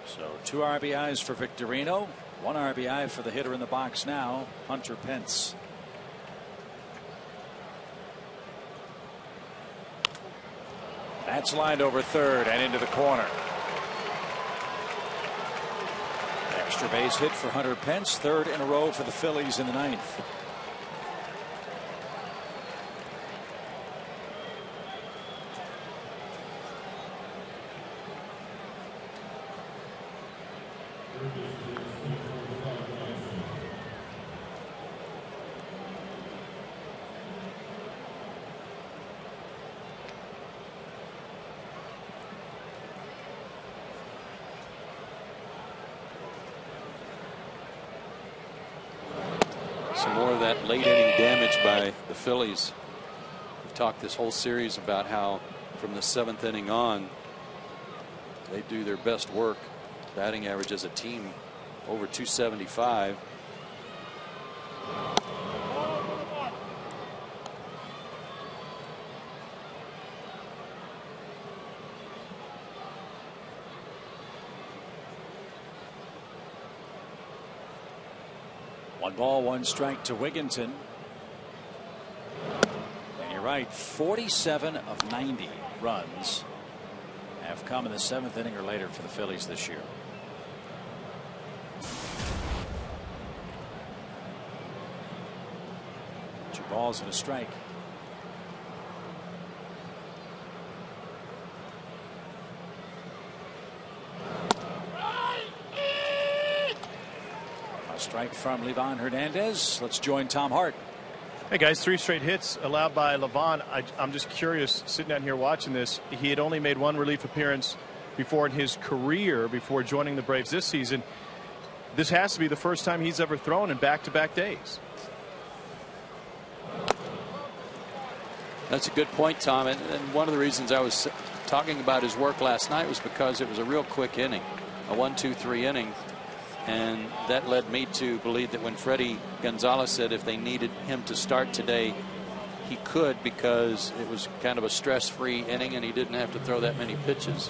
So 2 RBIs for Victorino, 1 RBI for the hitter in the box now, Hunter Pence. That's lined over third and into the corner. Extra base hit for Hunter Pence, 3rd in a row for the Phillies in the ninth. Some more of that late inning damage by the Phillies. We've talked this whole series about how from the 7th inning on they do their best work. Batting average as a team over 275. One ball, 1 strike to Wigginton. And you're right, 47 of 90 runs have come in the 7th inning or later for the Phillies this year. Two balls and a strike. Strike from Livan Hernandez. Let's join Tom Hart. Hey guys, 3 straight hits allowed by Livan. I'm just curious, sitting down here watching this, he had only made 1 relief appearance before in his career before joining the Braves this season. This has to be the first time he's ever thrown in back-to-back days. That's a good point, Tom. And one of the reasons I was talking about his work last night was because it was a real quick inning, a 1-2-3 inning. And that led me to believe that when Freddie Gonzalez said if they needed him to start today, he could, because it was kind of a stress-free inning and he didn't have to throw that many pitches.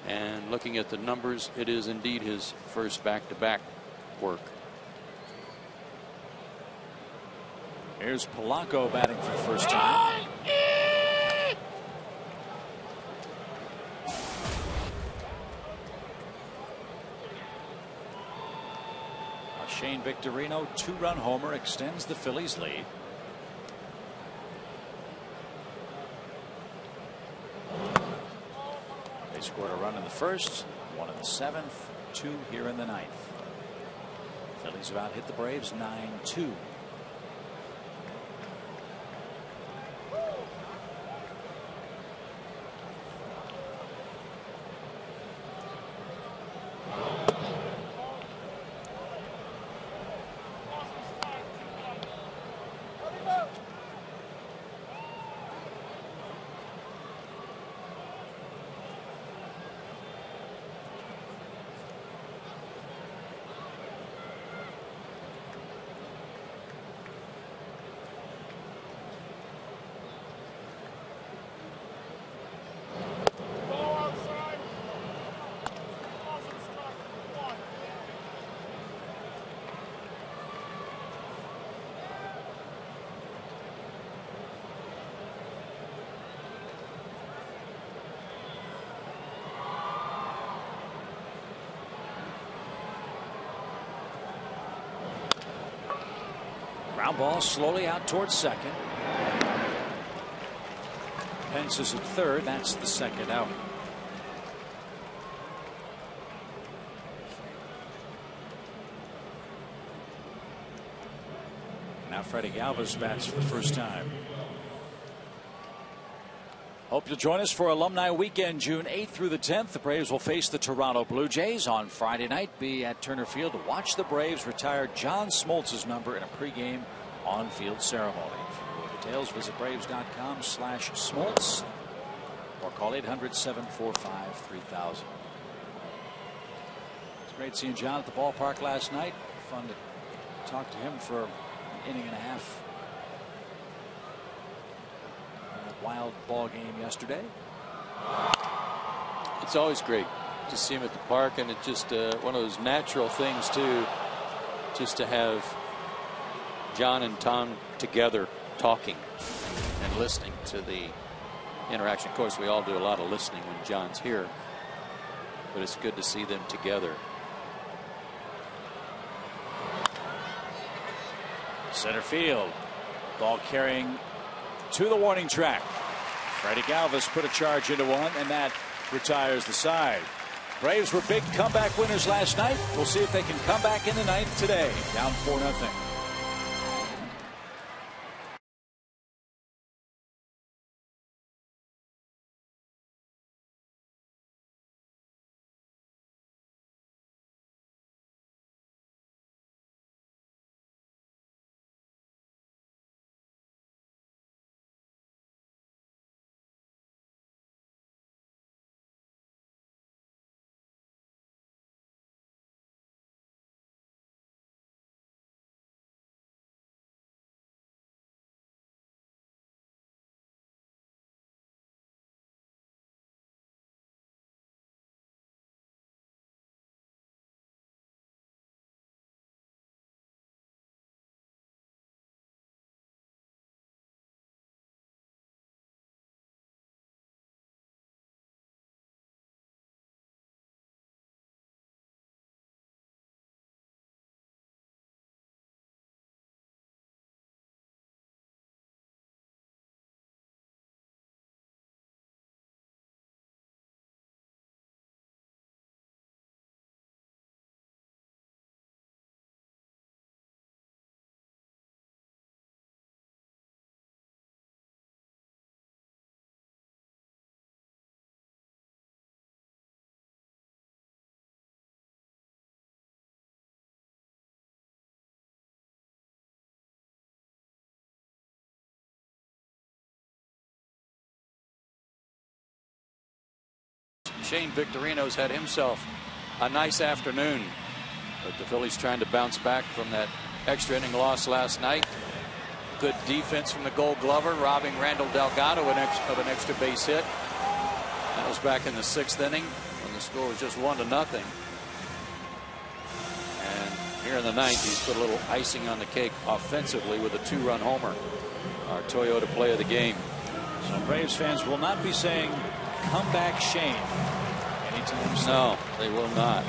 And looking at the numbers, it is indeed his first back-to-back work. Here's Polanco batting for the first time. Shane Victorino 2-run homer extends the Phillies lead. They scored a run in the first, 1 in the 7th, 2 here in the 9th. Phillies have out hit the Braves 9-2. Ground ball slowly out towards second. Pence is at third. That's the second out. Now Freddie Galvis bats for the first time. Hope you'll join us for Alumni Weekend, June 8th through the 10th. The Braves will face the Toronto Blue Jays on Friday night. Be at Turner Field to watch the Braves retire John Smoltz's number in a pregame on-field ceremony. For details, visit Braves.com/Smoltz or call 800-745-3000. It's great seeing John at the ballpark last night. Fun to talk to him for an inning and a half. Wild ball game yesterday. It's always great to see him at the park, and it's just one of those natural things too, just to have John and Tom together talking and listening to the interaction. Of course, we all do a lot of listening when John's here, but it's good to see them together. Center field, ball carrying to the warning track. Freddie Galvis put a charge into one, and that retires the side. Braves were big comeback winners last night. We'll see if they can come back in the ninth today. Down 4-0. Shane Victorino's had himself a nice afternoon, but the Phillies trying to bounce back from that extra inning loss last night. Good defense from the Gold Glover, robbing Randall Delgado of an extra base hit. That was back in the 6th inning when the score was just 1-0. And here in the 9th, he's put a little icing on the cake offensively with a 2-run homer. Our Toyota play of the game. So Braves fans will not be saying comeback Shane anytime soon. No, they will not.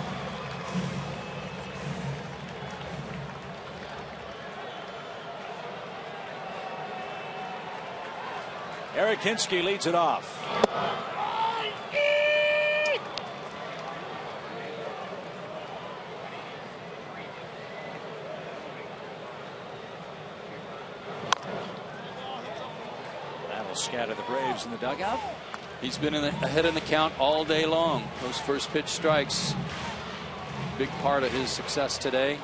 Eric Hinsky leads it off. That'll scatter the Braves in the dugout. He's been ahead in the count all day long. Those first pitch strikes, big part of his success today.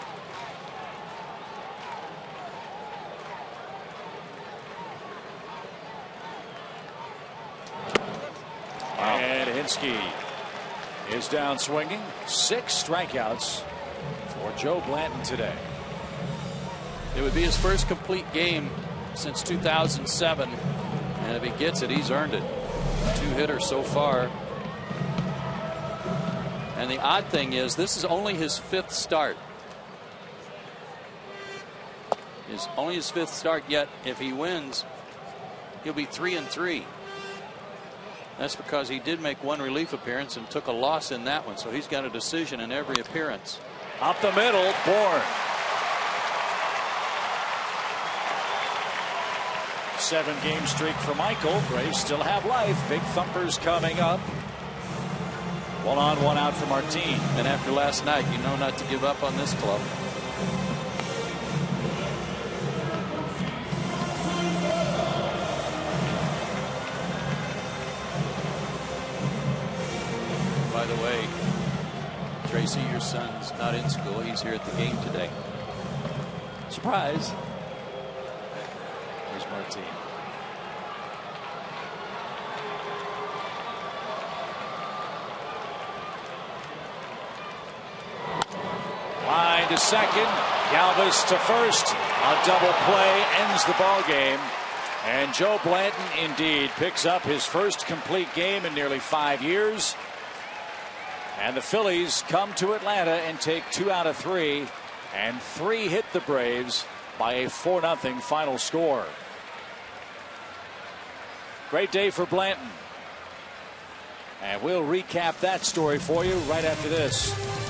Wow. And Hinsky is down swinging. 6 strikeouts for Joe Blanton today. It would be his first complete game since 2007, and if he gets it, he's earned it. 2 hitters so far. And the odd thing is, this is only his 5th start. It's only his 5th start, yet if he wins, he'll be 3-3. That's because he did make 1 relief appearance and took a loss in that one, so he's got a decision in every appearance. Up the middle, Bourne. 7-game streak for Michael. Braves still have life. Big thumpers coming up. 1 on, 1 out for Martin. And after last night, you know not to give up on this club. By the way, Tracy, your son's not in school. He's here at the game today. Surprise. Here's Martin. Line to second. Galvis to first. A double play ends the ball game. And Joe Blanton indeed picks up his first complete game in nearly 5 years. And the Phillies come to Atlanta and take 2 out of 3. And 3 hit the Braves by a 4-0 final score. Great day for Blanton. And we'll recap that story for you right after this.